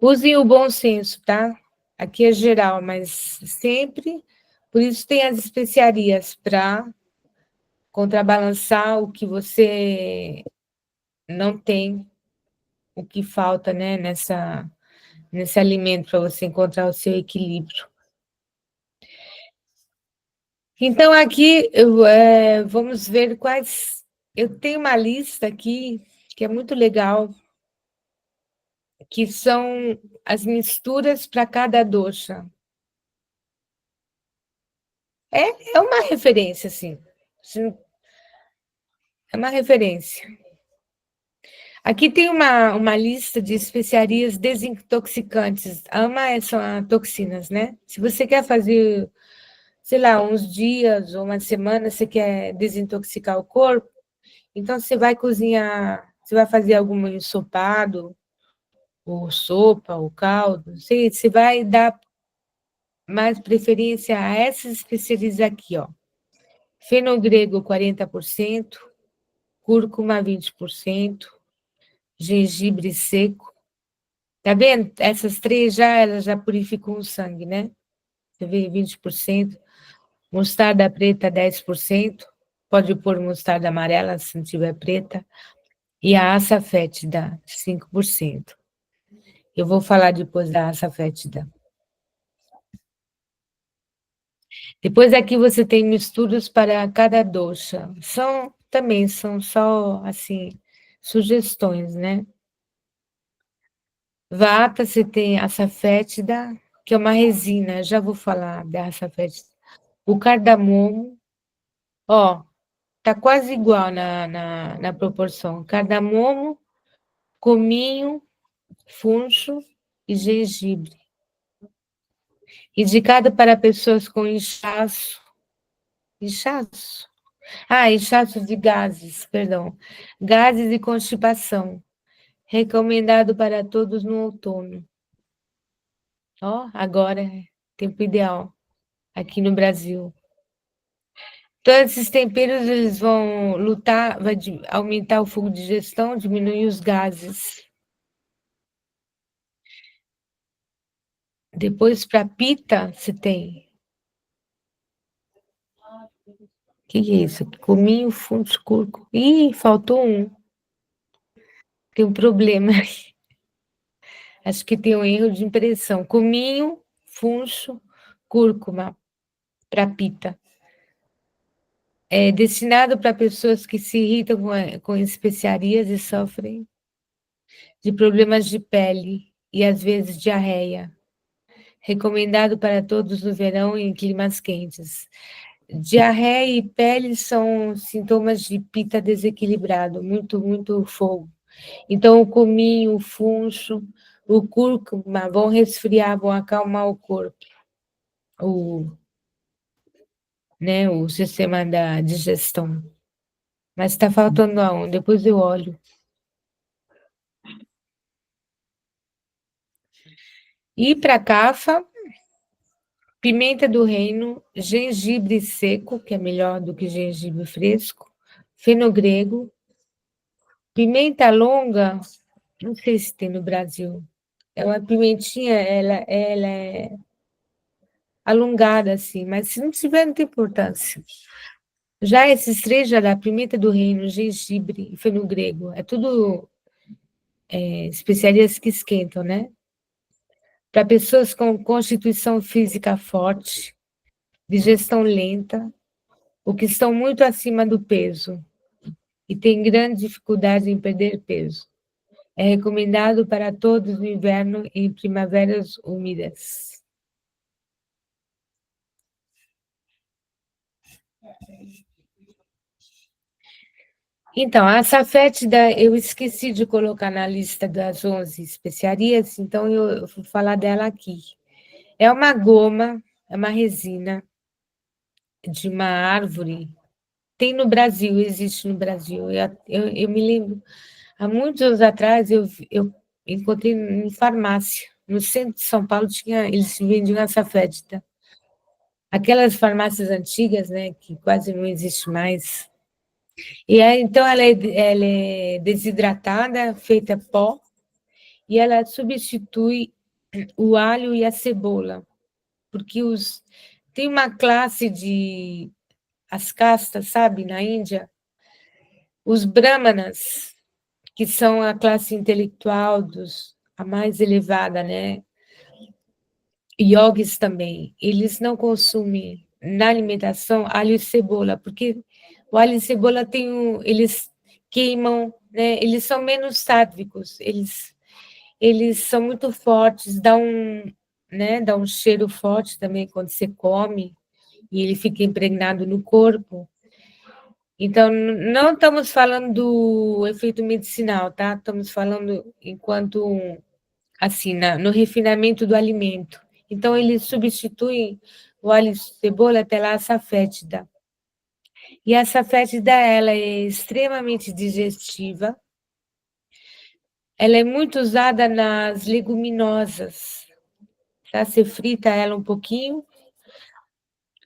A: Usem o bom senso, tá? Aqui é geral, mas sempre, por isso tem as especiarias para contrabalançar o que você não tem, o que falta, né, nesse alimento, para você encontrar o seu equilíbrio. Então, aqui, vamos ver quais... Eu tenho uma lista aqui, que é muito legal, que são as misturas para cada dosha. É uma referência, assim. É uma referência. Aqui tem uma lista de especiarias desintoxicantes. AMA são as toxinas, né? Se você quer fazer, sei lá, uns dias ou uma semana, você quer desintoxicar o corpo, então você vai cozinhar, você vai fazer algum ensopado, ou sopa, ou caldo, você vai dar mais preferência a essas especiarias aqui, ó. Fenogrego, 40%, cúrcuma, 20%, gengibre seco. Tá vendo? Essas três elas já purificam o sangue, né? Você vê 20%. Mostarda preta, 10%. Pode pôr mostarda amarela, se não tiver preta. E a açafétida, 5%. Eu vou falar depois da açafétida. Depois aqui você tem misturas para cada dosha. Também são só, assim, sugestões, né? Vata, você tem a safétida, que é uma resina, já vou falar da safétida. O cardamomo, ó, tá quase igual na proporção. Cardamomo, cominho, funcho e gengibre. Indicado para pessoas com inchaço. Inchaço? Inchaço de gases, perdão. Gases e constipação. Recomendado para todos no outono. Ó, agora é tempo ideal aqui no Brasil. Todos esses temperos eles vão lutar, aumentar o fogo de digestão, diminuir os gases. Depois, para pita, você tem. O que é isso? Cominho, funcho, curco. Ih, faltou um. Tem um problema. Acho que tem um erro de impressão. Cominho, funcho, cúrcuma, para pita. É destinado para pessoas que se irritam com especiarias e sofrem de problemas de pele e, às vezes, diarreia. Recomendado para todos no verão em climas quentes. Diarreia e pele são sintomas de pita desequilibrado, muito, muito fogo. Então, o cominho, o funcho, o cúrcuma vão resfriar, vão acalmar o corpo, o sistema da digestão. Mas está faltando aonde? Depois eu olho. E para cafa, pimenta do reino, gengibre seco, que é melhor do que gengibre fresco, fenogrego, pimenta longa, não sei se tem no Brasil. É uma pimentinha, ela é alongada assim, mas se não tiver, não tem importância. Já esses três já dá pimenta do reino, gengibre e fenogrego. É tudo especiarias que esquentam, né? Para pessoas com constituição física forte, digestão lenta, ou que estão muito acima do peso e têm grande dificuldade em perder peso. É recomendado para todos no inverno e em primaveras úmidas. Então, a safétida eu esqueci de colocar na lista das 11 especiarias, então eu vou falar dela aqui. É uma goma, é uma resina de uma árvore. Tem no Brasil, existe no Brasil. Eu me lembro, há muitos anos atrás, eu encontrei em farmácia. No centro de São Paulo, eles vendiam a safétida. Aquelas farmácias antigas, né, que quase não existe mais. E aí, então, ela é desidratada, feita pó, e ela substitui o alho e a cebola, porque tem uma classe de as castas, sabe, na Índia, os brahmanas, que são a classe intelectual a mais elevada, né? Yogis também, eles não consumem na alimentação alho e cebola, porque o alho e cebola eles queimam, né? Eles são menos sádicos, eles são muito fortes, dá um cheiro forte também quando você come, e ele fica impregnado no corpo. Então, não estamos falando do efeito medicinal, tá? Estamos falando enquanto, assim, no refinamento do alimento. Então, eles substituem o alho e cebola pela açafétida. E a açafétida, ela é extremamente digestiva, ela é muito usada nas leguminosas, tá? Você frita ela um pouquinho,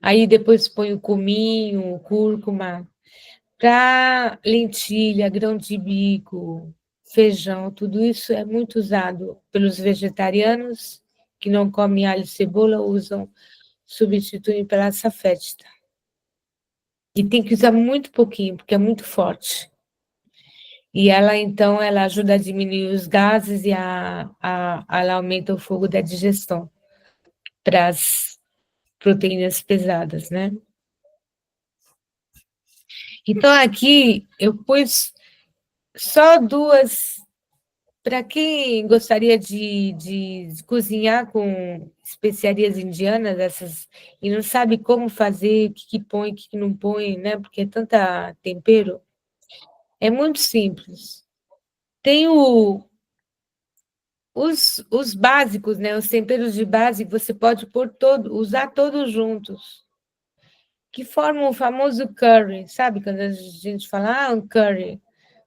A: aí depois põe o cominho, o cúrcuma, para lentilha, grão de bico, feijão, tudo isso é muito usado pelos vegetarianos que não comem alho e cebola, substituem pela açafétida. E tem que usar muito pouquinho, porque é muito forte. E ela, então, ela ajuda a diminuir os gases e ela aumenta o fogo da digestão para as proteínas pesadas, né? Então, aqui eu pus só duas. Para quem gostaria de cozinhar com especiarias indianas, e não sabe como fazer, o que põe, o que não põe, né? Porque é tanta tempero, é muito simples. Tem os básicos, né? Os temperos de base, você pode usar todos juntos, que formam o famoso curry, sabe? Quando a gente fala, um curry.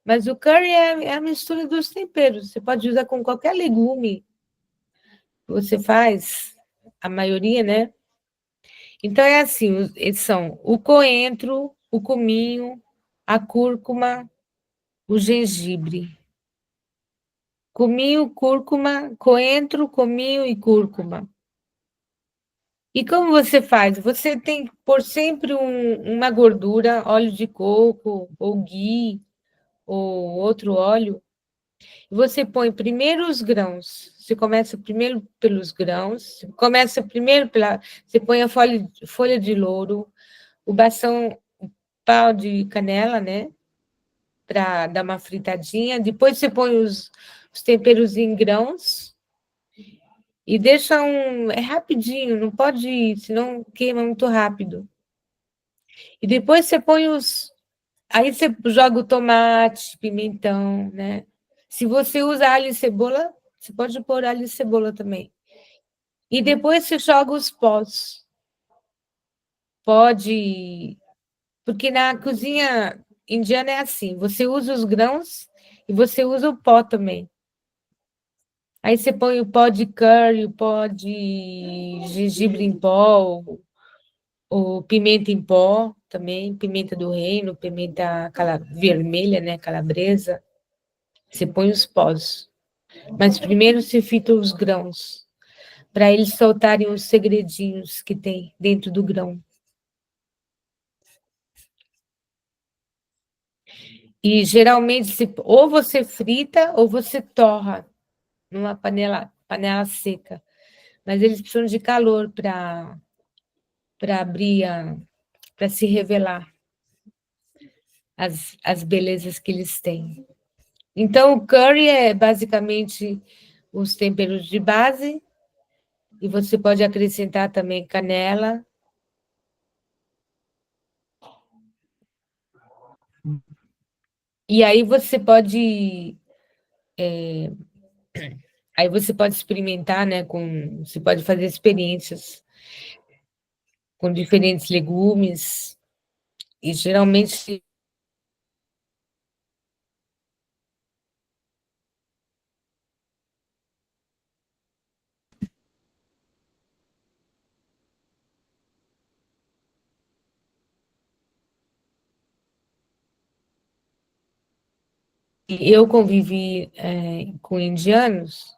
A: Mas o curry é a mistura dos temperos, você pode usar com qualquer legume que você faz, a maioria, né? Então, é assim, eles são o coentro, o cominho, a cúrcuma, o gengibre. Cominho, cúrcuma, coentro, cominho e cúrcuma. E como você faz? Você tem que pôr sempre uma gordura, óleo de coco, ou ghee, ou outro óleo. Você põe primeiro os grãos. Você começa primeiro pelos grãos. Começa primeiro Você põe a folha de louro, o bastão, o pau de canela, né? Para dar uma fritadinha. Depois você põe os temperos em grãos. E deixa É rapidinho, não pode, senão queima muito rápido. E depois você põe Aí você joga o tomate, pimentão, né? Se você usa alho e cebola, você pode pôr alho e cebola também. E depois você joga os pós. Pode. Porque na cozinha indiano é assim, você usa os grãos e você usa o pó também. Aí você põe o pó de curry, o pó de gengibre em pó, o pimenta em pó também, pimenta do reino, pimenta vermelha, né, calabresa. Você põe os pós. Mas primeiro você frita os grãos, para eles soltarem os segredinhos que tem dentro do grão. E geralmente, ou você frita ou você torra numa panela seca. Mas eles precisam de calor para abrir, para se revelar as belezas que eles têm. Então, o curry é basicamente os temperos de base, e você pode acrescentar também canela. E aí você pode experimentar, né? Você pode fazer experiências com diferentes legumes, e geralmente eu convivi com indianos.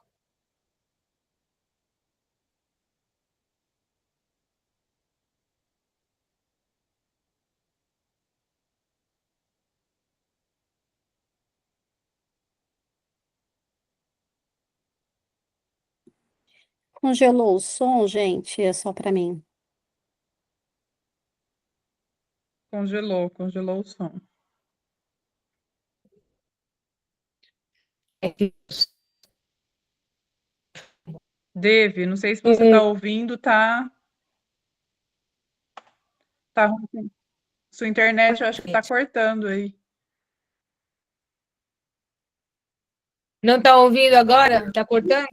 B: Congelou o som, gente? É só para mim.
C: Congelou o som. Dave, não sei se você está ouvindo, tá ruim. Sua internet, eu acho que está cortando aí.
A: Não está ouvindo agora? Está cortando?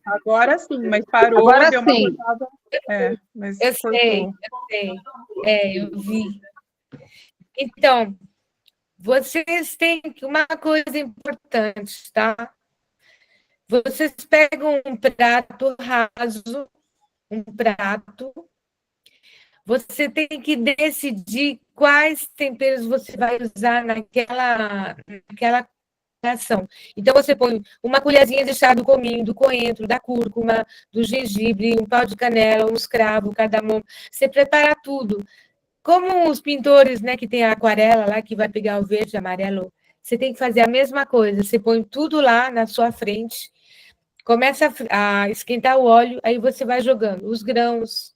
C: Agora sim, mas parou,
A: Agora
C: deu uma
A: sim.
C: cortada. Mas
A: Eu sei,
C: cortou.
A: eu sei. Eu vi. Então, vocês têm uma coisa importante, tá? Vocês pegam um prato raso, um prato, você tem que decidir quais temperos você vai usar naquela ação. Então, você põe uma colherzinha de chá do cominho, do coentro, da cúrcuma, do gengibre, um pau de canela, uns cravos, cardamomo. Você prepara tudo. Como os pintores, né, que tem a aquarela lá, que vai pegar o verde, amarelo, você tem que fazer a mesma coisa. Você põe tudo lá na sua frente, começa a esquentar o óleo, aí você vai jogando os grãos,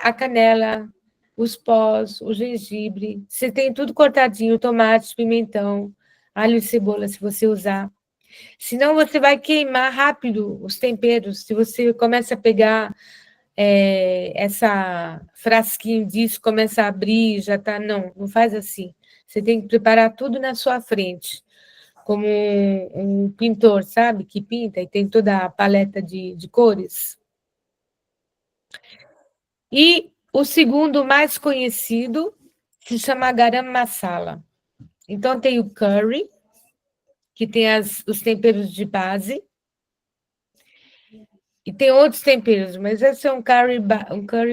A: a canela, os pós, o gengibre. Você tem tudo cortadinho, tomate, pimentão, alho e cebola, se você usar. Senão você vai queimar rápido os temperos. Se você começa a pegar essa frasquinho disso, começa a abrir, já tá. Não faz assim. Você tem que preparar tudo na sua frente, como um pintor, sabe? Que pinta e tem toda a paleta de cores. E o segundo mais conhecido se chama garam masala. Então, tem o curry, que tem os temperos de base, e tem outros temperos, mas esse é um curry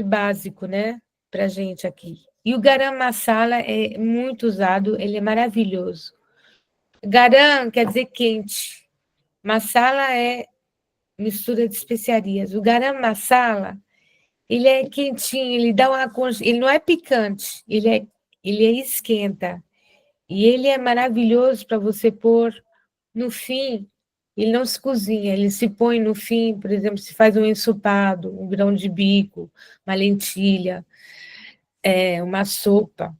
A: básico, né, para gente aqui. E o garam masala é muito usado, ele é maravilhoso. Garam quer dizer quente, masala é mistura de especiarias. O garam masala, ele é quentinho, ele dá ele não é picante, ele esquenta. E ele é maravilhoso para você pôr no fim. Ele não se cozinha, ele se põe no fim, por exemplo, se faz um ensopado, um grão de bico, uma lentilha, uma sopa.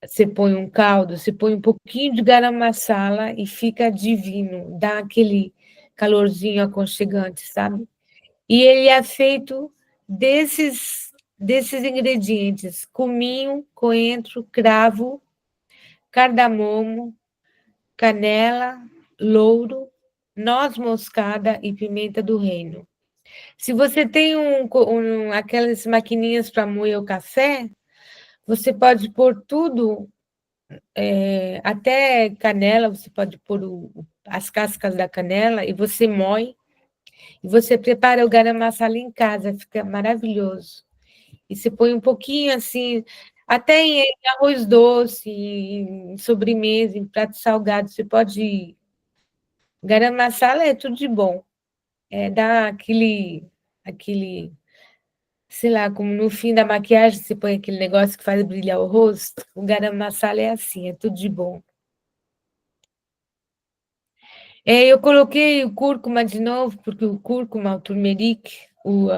A: Você põe um caldo, você põe um pouquinho de garam masala e fica divino, dá aquele calorzinho aconchegante, sabe? E ele é feito desses ingredientes: cominho, coentro, cravo, cardamomo, canela, louro, noz moscada e pimenta do reino. Se você tem aquelas maquininhas para moer o café, você pode pôr tudo até canela, você pode pôr as cascas da canela e você moe, e você prepara o garam masala em casa, fica maravilhoso. E você põe um pouquinho assim, até em arroz doce, em sobremesa, em prato salgado, você pode. Garam masala é tudo de bom. Dá aquele, sei lá, como no fim da maquiagem você põe aquele negócio que faz brilhar o rosto. O garam masala é assim, é tudo de bom. Eu coloquei o cúrcuma de novo, porque o cúrcuma, o turmeric, o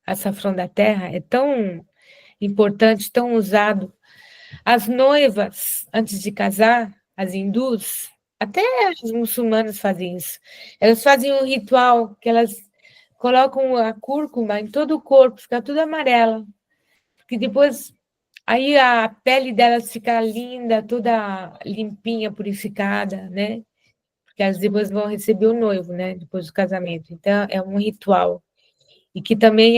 A: açafrão da terra é tão importante, tão usado. As noivas, antes de casar, as hindus, até os muçulmanos fazem isso. Elas fazem um ritual que elas colocam a cúrcuma em todo o corpo, fica tudo amarela. Porque depois, aí a pele delas fica linda, toda limpinha, purificada, né? Porque elas depois vão receber o noivo, né? Depois do casamento. Então, é um ritual. E que também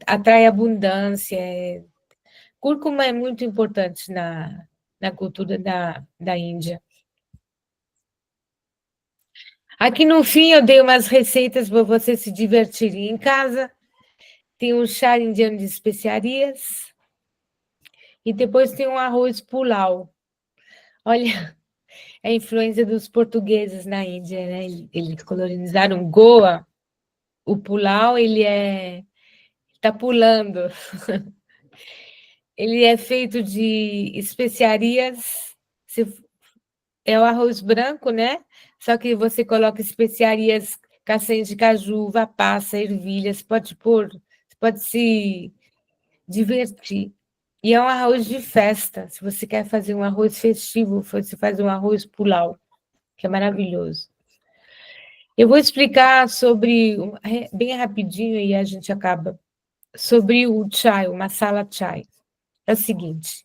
A: atrai abundância. Cúrcuma é muito importante na cultura da Índia. Aqui no fim eu dei umas receitas para você se divertir em casa. Tem um chá indiano de especiarias. E depois tem um arroz pulau. Olha, a influência dos portugueses na Índia, né? Eles colonizaram Goa. O pulau, ele está pulando. Ele é feito de especiarias. É o arroz branco, né? Só que você coloca especiarias, castanha de caju, uva passa, ervilha. Você pode pôr, você pode se divertir. E é um arroz de festa. Se você quer fazer um arroz festivo, você faz um arroz pulau, que é maravilhoso. Eu vou explicar sobre, bem rapidinho, e a gente acaba, sobre o chai, o masala chai. É o seguinte: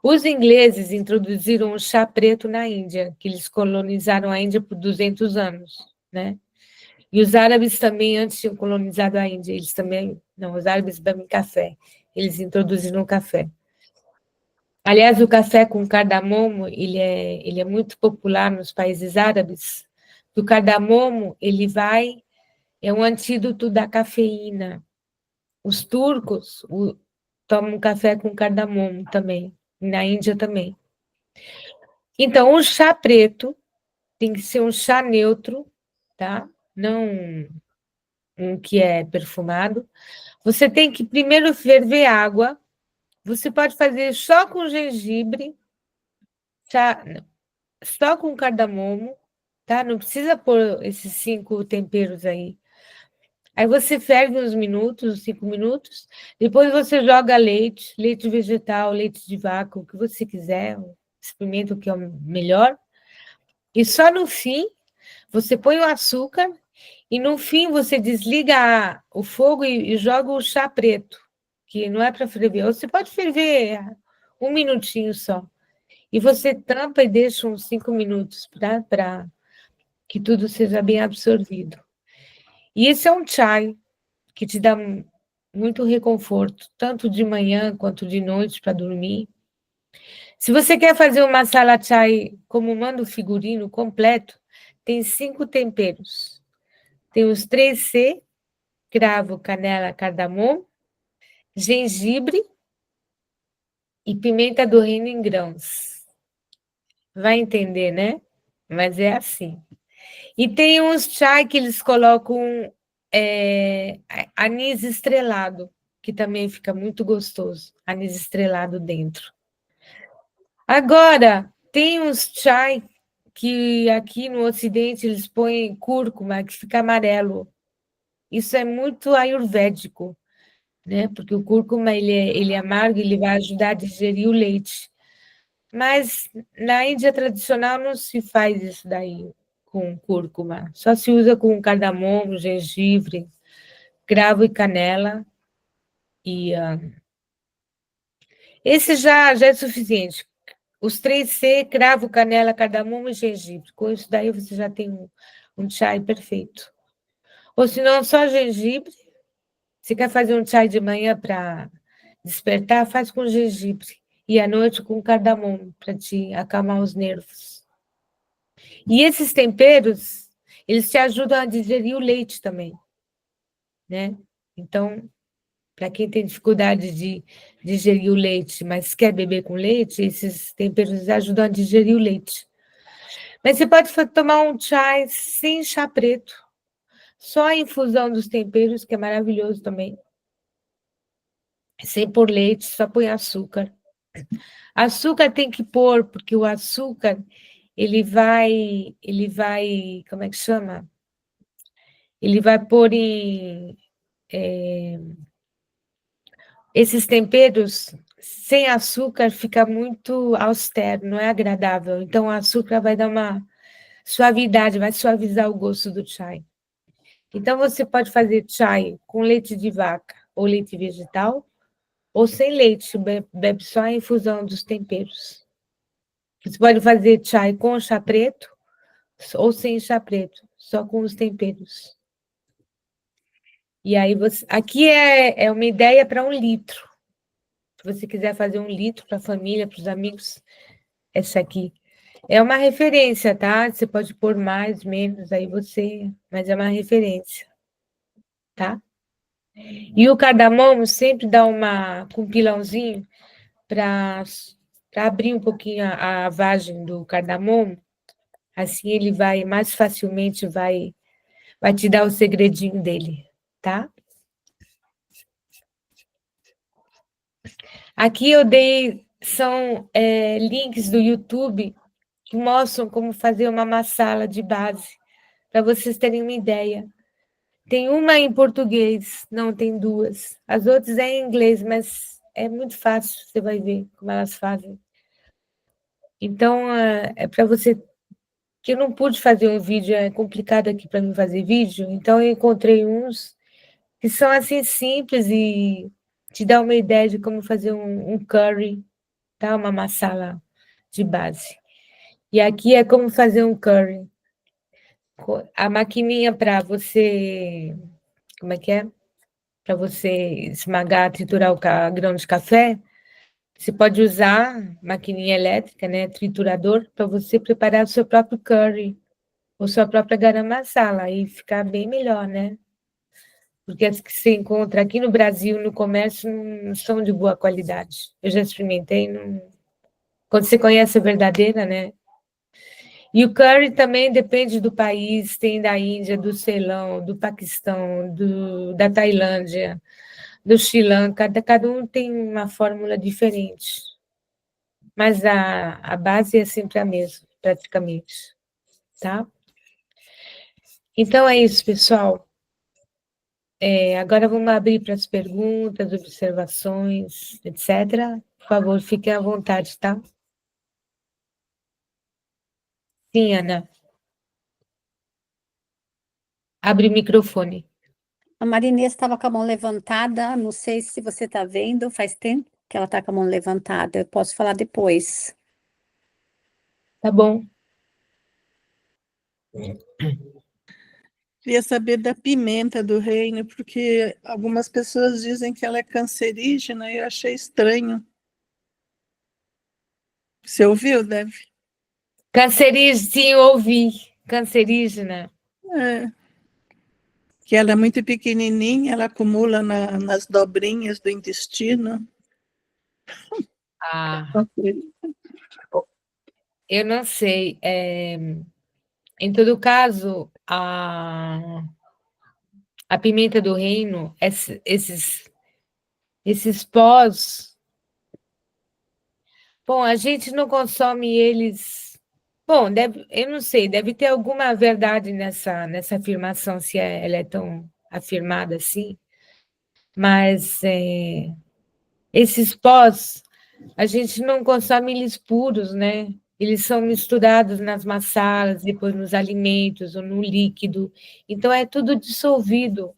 A: os ingleses introduziram o chá preto na Índia, que eles colonizaram a Índia por 200 anos, né? E os árabes também, antes tinham colonizado a Índia, eles também, não, os árabes bebem café, eles introduziram o café. Aliás, o café com cardamomo, ele é muito popular nos países árabes. O cardamomo, é um antídoto da cafeína. Os turcos tomam café com cardamomo também, na Índia também. Então, o chá preto tem que ser um chá neutro, tá? Não um que é perfumado. Você tem que primeiro ferver água. Você pode fazer só com gengibre, chá, só com cardamomo, tá? Não precisa pôr esses 5 temperos aí. Aí você ferve uns minutos, 5 minutos, depois você joga leite, leite vegetal, leite de vaca, o que você quiser, experimenta o que é o melhor. E só no fim, você põe o açúcar e no fim você desliga o fogo e joga o chá preto, que não é para ferver. Você pode ferver 1 minutinho só. E você tampa e deixa uns 5 minutos para que tudo seja bem absorvido. E esse é um chai que te dá muito reconforto, tanto de manhã quanto de noite para dormir. Se você quer fazer uma masala chai como manda o figurino completo, tem 5 temperos. Tem os 3C, cravo, canela, cardamomo, gengibre e pimenta do reino em grãos. Vai entender, né? Mas é assim. E tem uns chai que eles colocam anis estrelado, que também fica muito gostoso. Anis estrelado dentro. Agora, tem uns chai que aqui no Ocidente eles põem cúrcuma, que fica amarelo. Isso é muito ayurvédico, né? Porque o cúrcuma ele é amargo, ele vai ajudar a digerir o leite. Mas na Índia tradicional não se faz isso daí com cúrcuma. Só se usa com cardamomo, gengibre, cravo e canela. E esse já é suficiente. Os 3C, cravo, canela, cardamomo e gengibre. Com isso daí você já tem um chai perfeito. Ou se não, só gengibre. Se quer fazer um chai de manhã para despertar, faz com gengibre. e à noite com cardamomo, para te acalmar os nervos. E esses temperos, eles te ajudam a digerir o leite também, né? Então, para quem tem dificuldade de digerir o leite, mas quer beber com leite, esses temperos ajudam a digerir o leite. Mas você pode tomar um chá sem chá preto, só a infusão dos temperos, que é maravilhoso também. Sem pôr leite, só põe açúcar. Açúcar tem que pôr, porque o açúcar, ele vai, como é que chama? Ele vai pôr em esses temperos sem açúcar fica muito austero, não é agradável. Então o açúcar vai dar uma suavidade, vai suavizar o gosto do chai. Então você pode fazer chai com leite de vaca ou leite vegetal, ou sem leite, bebe só a infusão dos temperos. Você pode fazer chai com chá preto ou sem chá preto, só com os temperos. E aí você. Aqui é uma ideia para 1 litro. Se você quiser fazer 1 litro para a família, para os amigos, essa aqui. É uma referência, tá? Você pode pôr mais, menos, aí você. Mas é uma referência, tá? E o cardamomo sempre dá com um pilãozinho para abrir um pouquinho a vagem do cardamomo. Assim ele vai mais facilmente vai te dar o segredinho dele, tá? Aqui eu dei são links do YouTube que mostram como fazer uma massala de base, para vocês terem uma ideia. Tem uma em português, não tem 2. As outras é em inglês, mas é muito fácil, você vai ver como elas fazem. Então, é para você... que eu não pude fazer um vídeo, é complicado aqui para mim fazer vídeo, então eu encontrei uns que são assim simples e te dá uma ideia de como fazer um curry, tá? Uma massala de base. E aqui é como fazer um curry. A maquininha para você... Como é que é? Para você esmagar, triturar o grão de café, você pode usar maquininha elétrica, né? Triturador, para você preparar o seu próprio curry, ou sua própria garam masala, e ficar bem melhor, né? Porque as que você encontra aqui no Brasil, no comércio, não são de boa qualidade. Eu já experimentei, não... Quando você conhece a verdadeira, né? E o curry também depende do país, tem da Índia, do Ceilão, do Paquistão, da Tailândia, do Sri Lanka, cada um tem uma fórmula diferente. Mas a base é sempre a mesma, praticamente, tá? Então é isso, pessoal. Agora vamos abrir para as perguntas, observações, etc. Por favor, fiquem à vontade, tá? Sim, Ana. Abre o microfone.
B: A Marinês estava com a mão levantada, não sei se você está vendo, faz tempo que ela está com a mão levantada, eu posso falar depois.
A: Tá bom.
C: Queria saber da pimenta do reino, porque algumas pessoas dizem que ela é cancerígena e eu achei estranho. Você ouviu, Deve?
A: Cancerígena, sim, eu ouvi. Cancerígena.
C: É, que ela é muito pequenininha, ela acumula nas dobrinhas do intestino.
A: Ah, eu não sei. Em todo caso, a pimenta do reino, esses pós, bom, a gente não consome eles. Bom, eu não sei, deve ter alguma verdade nessa afirmação, se ela é tão afirmada assim, mas esses pós, a gente não consome eles puros, né? Eles são misturados nas massalas, depois nos alimentos ou no líquido, então é tudo dissolvido.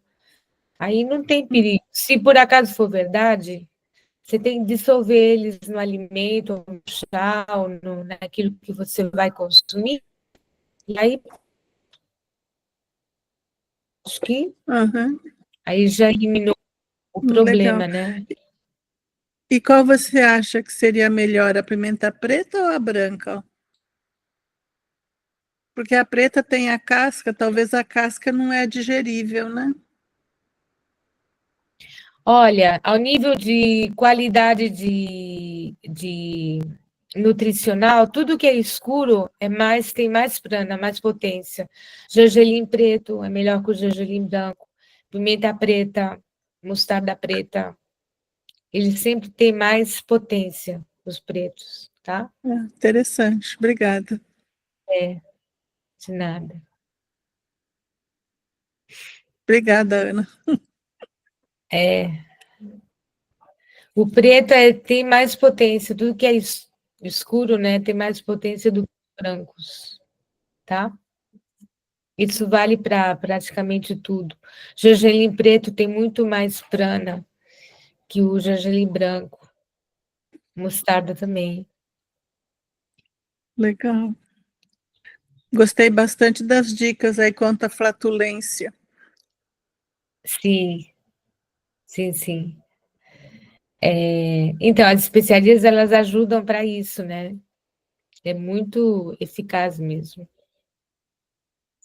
A: Aí não tem perigo. Se por acaso for verdade, você tem que dissolver eles no alimento, ou no chá, ou naquilo que você vai consumir. E aí, acho que
C: Uhum,
A: aí já eliminou o
C: legal.
A: problema, né?
C: E qual você acha que seria melhor, a pimenta preta ou a branca? Porque a preta tem a casca, talvez a casca não é digerível, né?
A: Olha, ao nível de qualidade de nutricional, tudo que é escuro tem mais prana, mais potência. Gergelim preto é melhor que o gergelim branco. Pimenta preta, mostarda preta, eles sempre têm mais potência, os pretos, tá?
C: Interessante, obrigada.
A: De nada.
C: Obrigada, Ana.
A: O preto tem mais potência, tudo que é escuro, né, tem mais potência do que os brancos, tá? Isso vale para praticamente tudo. Gergelim preto tem muito mais prana que o gergelim branco. Mostarda também.
C: Legal. Gostei bastante das dicas aí quanto à flatulência.
A: Sim, sim, sim. Então, as especiarias, elas ajudam para isso, né? É muito eficaz mesmo,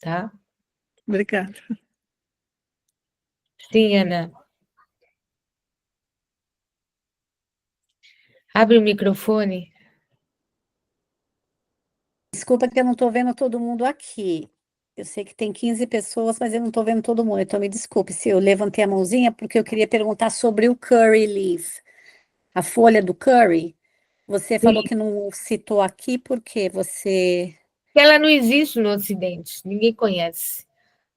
A: tá?
C: Obrigada.
A: Sim, Ana. Abre o microfone.
B: Desculpa que eu não estou vendo todo mundo aqui. Eu sei que tem 15 pessoas, mas eu não estou vendo todo mundo. Então, me desculpe se eu levantei a mãozinha, porque eu queria perguntar sobre o curry leaf, a folha do curry. Você falou que não citou aqui porque você.
A: Ela não existe no Ocidente, ninguém conhece.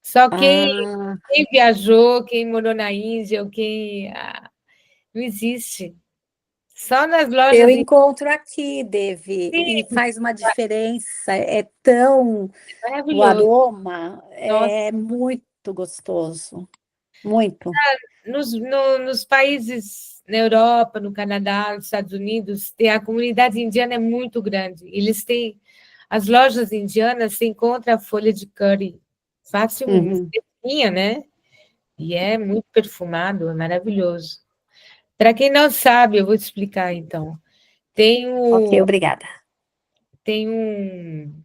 A: Só
B: Ah,
A: quem viajou, quem morou na Índia, não existe. Só nas
B: eu
A: lojas.
B: encontro aqui, Devi, e
A: Sim,
B: faz uma diferença. É tão. O
A: maravilhoso.
B: aroma
A: Nossa,
B: é muito gostoso. Muito.
A: nos países, na Europa, no Canadá, nos Estados Unidos, a comunidade indiana é muito grande. Eles têm, as lojas indianas, você encontra a folha de curry facilmente,
B: Uhum.
A: fresquinha, né? E é muito perfumado, é maravilhoso. Para quem não sabe, eu vou te explicar então. Tem,
B: Ok,
A: o,
B: obrigada.
A: tem um.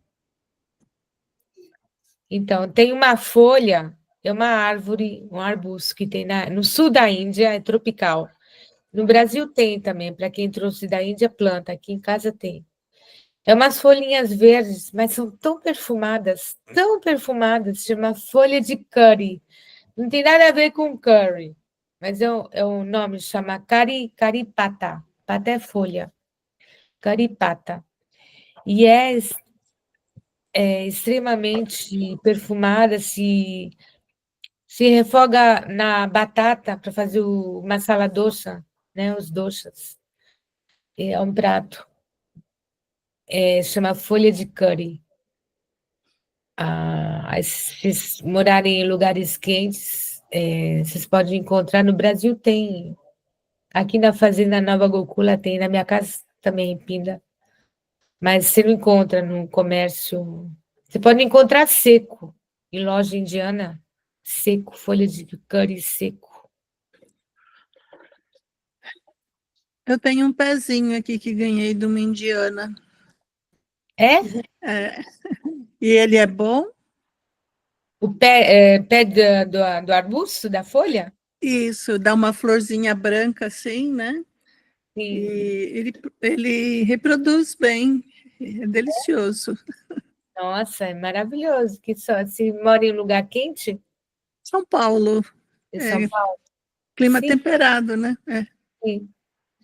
A: Então, tem uma folha, é uma árvore, um arbusto que tem no sul da Índia, é tropical. No Brasil tem também, para quem trouxe da Índia, planta, aqui em casa tem. É umas folhinhas verdes, mas são tão perfumadas, chama folha de curry. Não tem nada a ver com curry, mas é um nome, chama caripata. Pata é folha, caripata. E é extremamente perfumada, se refoga na batata para fazer o masala dosa, né, os doshas. É um prato. Chama folha de curry. Se vocês morarem em lugares quentes, vocês podem encontrar. No Brasil tem, aqui na Fazenda Nova Gokula tem, na minha casa também, em Pinda. Mas você não encontra no comércio. Você pode encontrar seco, em loja indiana, seco, folha de curry seco.
C: Eu tenho um pezinho aqui que ganhei de uma indiana.
A: É?
C: É, e ele é bom?
A: O pé do arbusto, da folha?
C: Isso, dá uma florzinha branca assim, né? E
A: Sim.
C: ele reproduz bem, é delicioso.
A: Nossa, é maravilhoso. Que só se mora em lugar quente,
C: São Paulo,
A: em São
C: é,
A: Paulo.
C: clima
A: Sim,
C: temperado, né? É.
A: sim,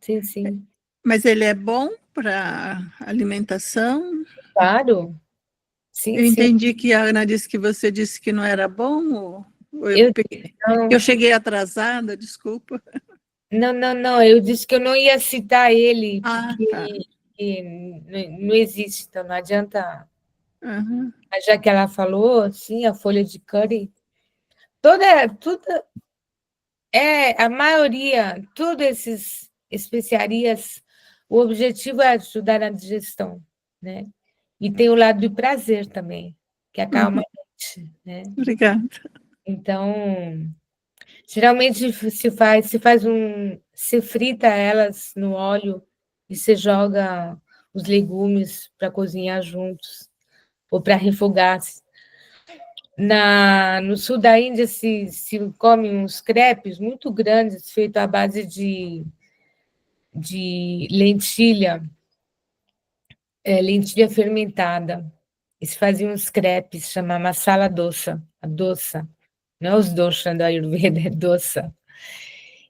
A: sim, sim.
C: Mas ele é bom para alimentação.
A: Claro. Sim,
C: Eu
A: sim.
C: entendi que a Ana disse que você disse que não era bom, ou
A: Eu
C: eu
A: não,
C: cheguei atrasada, desculpa.
A: não. Eu disse que eu não ia citar ele,
C: Ah, tá.
A: porque não existe, então não adianta.
C: Aham.
A: Mas já que ela falou, sim, a folha de curry, toda a maioria, todas essas especiarias, o objetivo é ajudar na digestão, né? E tem o lado do prazer também, que acalma
C: Uhum.
A: a mente, né?
C: Obrigada.
A: Então, Geralmente se frita elas no óleo e você joga os legumes para cozinhar juntos ou para refogar. No sul da Índia se come uns crepes muito grandes, feitos à base de lentilha, lentilha fermentada. Eles faziam uns crepes, chama masala dosa, a dosa. Não é os dosha da Ayurveda, é dosa.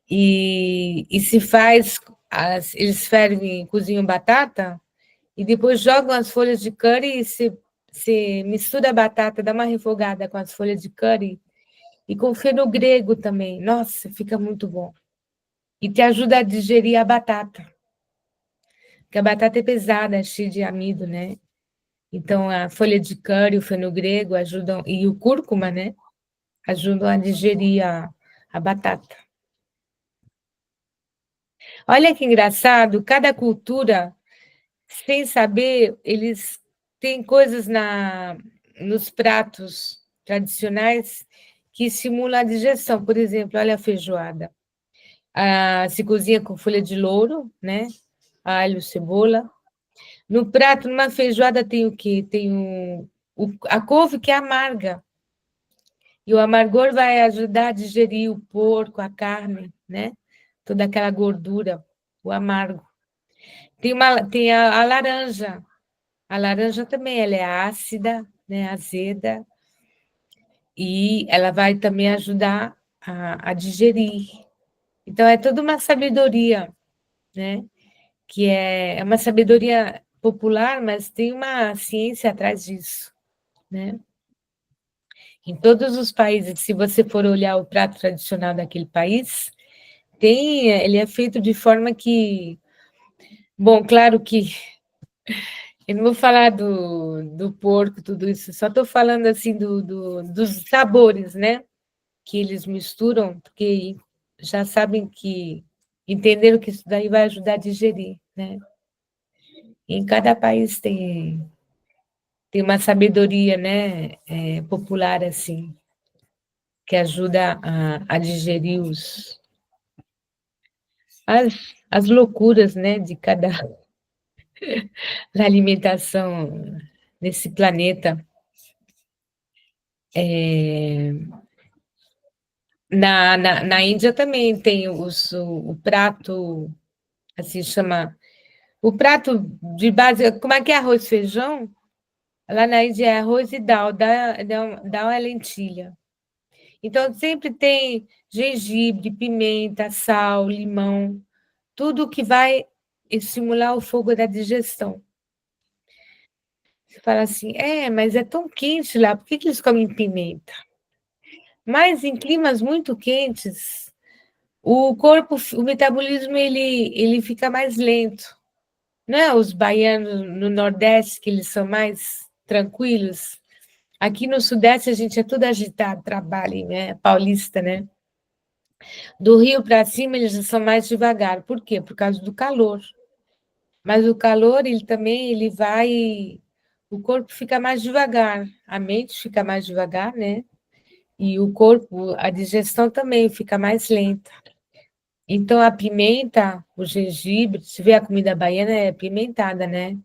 A: E se faz, eles fervem, cozinham batata, e depois jogam as folhas de curry e se mistura a batata, dá uma refogada com as folhas de curry, e com fenogrego também. Nossa, fica muito bom. E te ajuda a digerir a batata. Porque a batata é pesada, é cheia de amido, né? Então, a folha de curry, o fenogrego ajudam, e o cúrcuma, né? Ajudam a digerir a batata. Olha que engraçado, cada cultura, sem saber, eles têm coisas nos pratos tradicionais que estimulam a digestão. Por exemplo, olha a feijoada. Se cozinha com folha de louro, né? Alho, cebola. No prato, numa feijoada, tem o quê? Tem a couve que é amarga. E o amargor vai ajudar a digerir o porco, a carne, né? Toda aquela gordura, o amargo. Tem a laranja. A laranja também, ela é ácida, né? Azeda. E ela vai também ajudar a digerir. Então, é toda uma sabedoria, né? Que é uma sabedoria popular, mas tem uma ciência atrás disso, né? Em todos os países, se você for olhar o prato tradicional daquele país, ele é feito de forma que, bom, claro que eu não vou falar do porco, tudo isso, só estou falando assim dos sabores, né? Que eles misturam, porque já sabem entenderam que isso daí vai ajudar a digerir, né? Em cada país tem uma sabedoria, né, popular, assim, que ajuda a digerir as loucuras, né, de cada da alimentação nesse planeta. Na Índia também tem o prato, assim chama, o prato de base, como é que é arroz e feijão? Lá na Índia é arroz e dal é lentilha. Então, sempre tem gengibre, pimenta, sal, limão, tudo que vai estimular o fogo da digestão. Você fala assim, mas é tão quente lá, por que eles comem pimenta? Mas em climas muito quentes, o metabolismo, ele fica mais lento. Não é os baianos no Nordeste, que eles são mais tranquilos? Aqui no Sudeste a gente é tudo agitado, trabalho, né? Paulista, né? Do Rio para cima eles já são mais devagar. Por quê? Por causa do calor. Mas o calor, ele vai... O corpo fica mais devagar, a mente fica mais devagar, né? E o corpo, a digestão também fica mais lenta. Então, a pimenta, o gengibre, se vê a comida baiana é pimentada, né?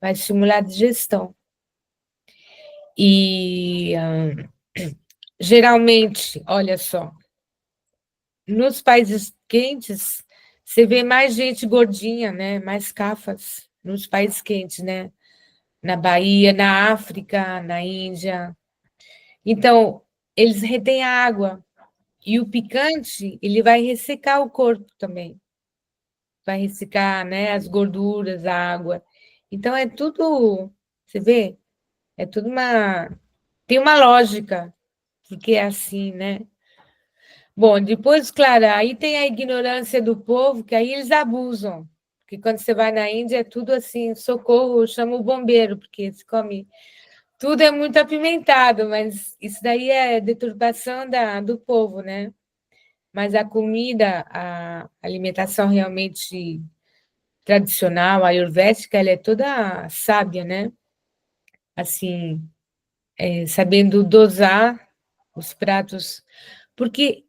A: Vai estimular a digestão. E, geralmente, olha só, nos países quentes, você vê mais gente gordinha, né? Mais cafas nos países quentes, né? Na Bahia, na África, na Índia. Então, eles retêm a água. E o picante, ele vai ressecar o corpo também. Vai ressecar, né? As gorduras, a água. Então, é tudo... Você vê? É tudo uma... Tem uma lógica, porque é assim, né? Bom, depois, claro, aí tem a ignorância do povo, que aí eles abusam. Porque quando você vai na Índia é tudo assim, socorro, chama o bombeiro, porque se come. Tudo é muito apimentado, mas isso daí é deturpação do povo, né? Mas a comida, a alimentação realmente tradicional, ayurvédica, ela é toda sábia, né? Assim, sabendo dosar os pratos. Porque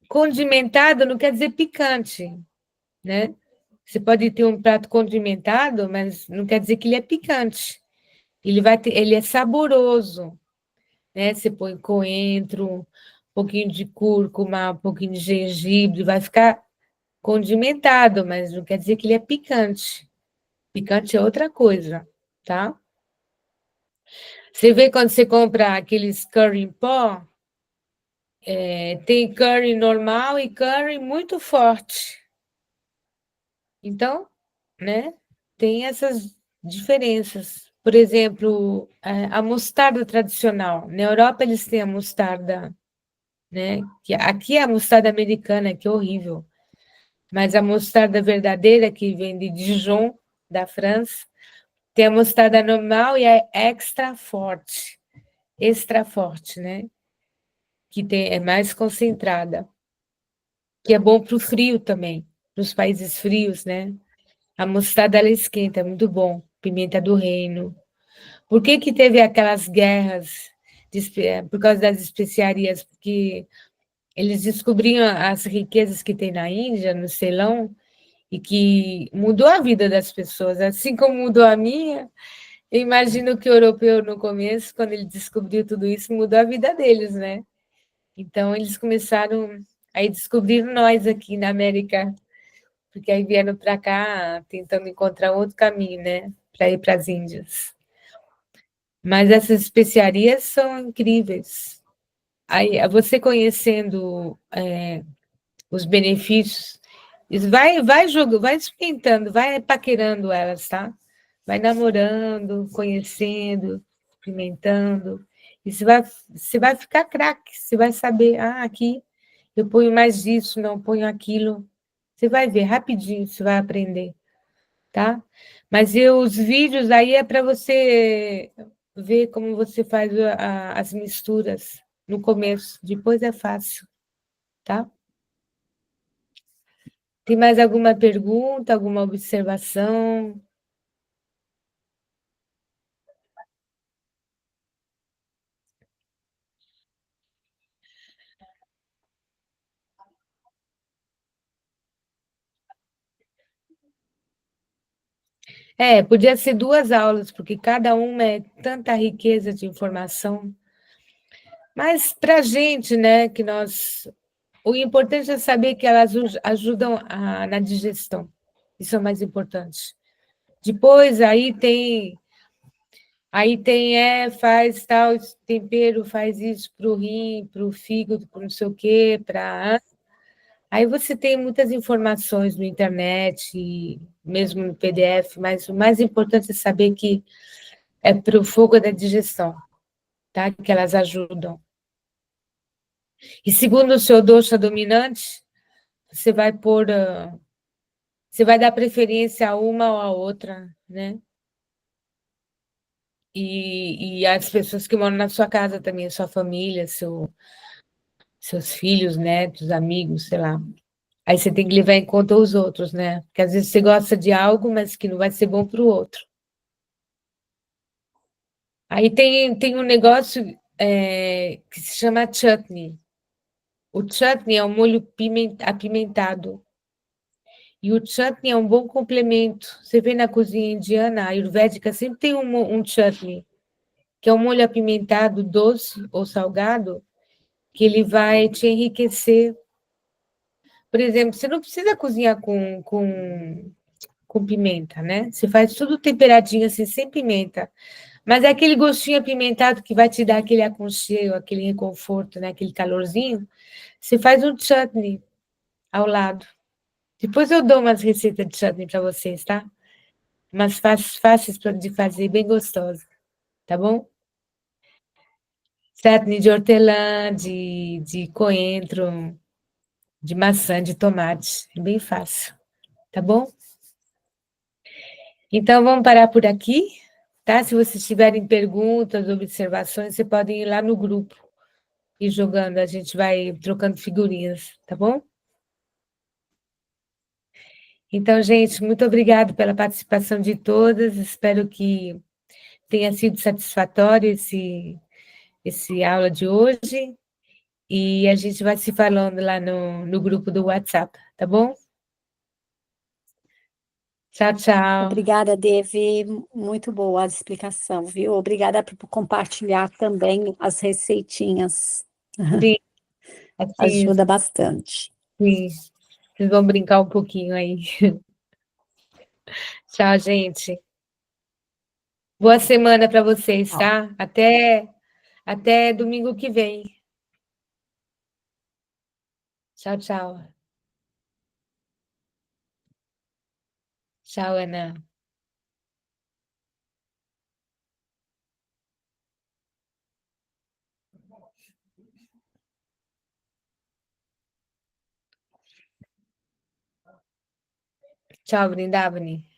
A: condimentado não quer dizer picante, né? Você pode ter um prato condimentado, mas não quer dizer que ele é picante. Ele é saboroso, né? Você põe coentro, um pouquinho de cúrcuma, um pouquinho de gengibre, vai ficar condimentado, mas não quer dizer que ele é picante. Picante é outra coisa, tá? Você vê quando você compra aqueles curry em pó, tem curry normal e curry muito forte. Então, né, tem essas diferenças. Por exemplo, a mostarda tradicional. Na Europa, eles têm a mostarda, né? Que aqui é a mostarda americana, que é horrível. Mas a mostarda verdadeira, que vem de Dijon, da França, tem a mostarda normal e a extra forte, né? É mais concentrada. Que é bom para o frio também, para os países frios, né? A mostarda, ela esquenta, é muito bom. Pimenta do reino. Por que que teve aquelas guerras por causa das especiarias? Porque eles descobriam as riquezas que tem na Índia, no Ceilão, e que mudou a vida das pessoas, assim como mudou a minha. Eu imagino que o europeu, no começo, quando ele descobriu tudo isso, mudou a vida deles, né? Então, eles começaram, aí descobriram nós aqui na América, porque aí vieram para cá tentando encontrar outro caminho, né? Para ir para as Índias. Mas essas especiarias são incríveis. Aí, você conhecendo os benefícios, isso vai jogando, vai experimentando, vai paquerando elas, tá? Vai namorando, conhecendo, experimentando. E você vai ficar craque, você vai saber, aqui eu ponho mais disso, não ponho aquilo. Você vai ver rapidinho, você vai aprender, tá? Mas os vídeos aí é para você ver como você faz as misturas no começo, depois é fácil, tá? Tem mais alguma pergunta, alguma observação? Podia ser 2 aulas, porque cada uma é tanta riqueza de informação. Mas para a gente, né, o importante é saber que elas ajudam na digestão. Isso é o mais importante. Depois, faz tal tempero, faz isso para o rim, para o fígado, para não sei o quê, para... Aí você tem muitas informações na internet, mesmo no PDF, mas o mais importante é saber que é para o fogo da digestão, tá? Que elas ajudam. E segundo o seu dosha dominante, você você vai dar preferência a uma ou a outra, né? E as pessoas que moram na sua casa também, sua família, seus filhos, netos, amigos, sei lá. Aí você tem que levar em conta os outros, né? Porque às vezes você gosta de algo, mas que não vai ser bom para o outro. Aí tem um negócio que se chama chutney. O chutney é um molho apimentado. E o chutney é um bom complemento. Você vê na cozinha indiana, a ayurvédica, sempre tem um chutney, que é um molho apimentado, doce ou salgado, que ele vai te enriquecer. Por exemplo, você não precisa cozinhar com pimenta, né? Você faz tudo temperadinho assim, sem pimenta. Mas é aquele gostinho apimentado que vai te dar aquele aconchego, aquele reconforto, né? Aquele calorzinho. Você faz um chutney ao lado. Depois eu dou umas receitas de chutney para vocês, tá? Umas fáceis de fazer, bem gostosa, tá bom? Chutney de hortelã, de coentro, de maçã, de tomate. É bem fácil, tá bom? Então, vamos parar por aqui, tá? Se vocês tiverem perguntas, observações, vocês podem ir lá no grupo e jogando, a gente vai trocando figurinhas, tá bom? Então, gente, muito obrigada pela participação de todas, espero que tenha sido satisfatório esse aula de hoje, E a gente vai se falando lá no grupo do WhatsApp, tá bom? Tchau, tchau.
B: Obrigada, Devi. Muito boa a explicação, viu? Obrigada por compartilhar também as receitinhas.
A: Sim, assim,
B: Ajuda bastante.
A: sim. Vocês vão brincar um pouquinho aí. Tchau, gente. Boa semana para vocês,
B: Ó,
A: tá? Até domingo que vem. Tchau, tchau. Tchau, Ana. Tchau, Brindavani.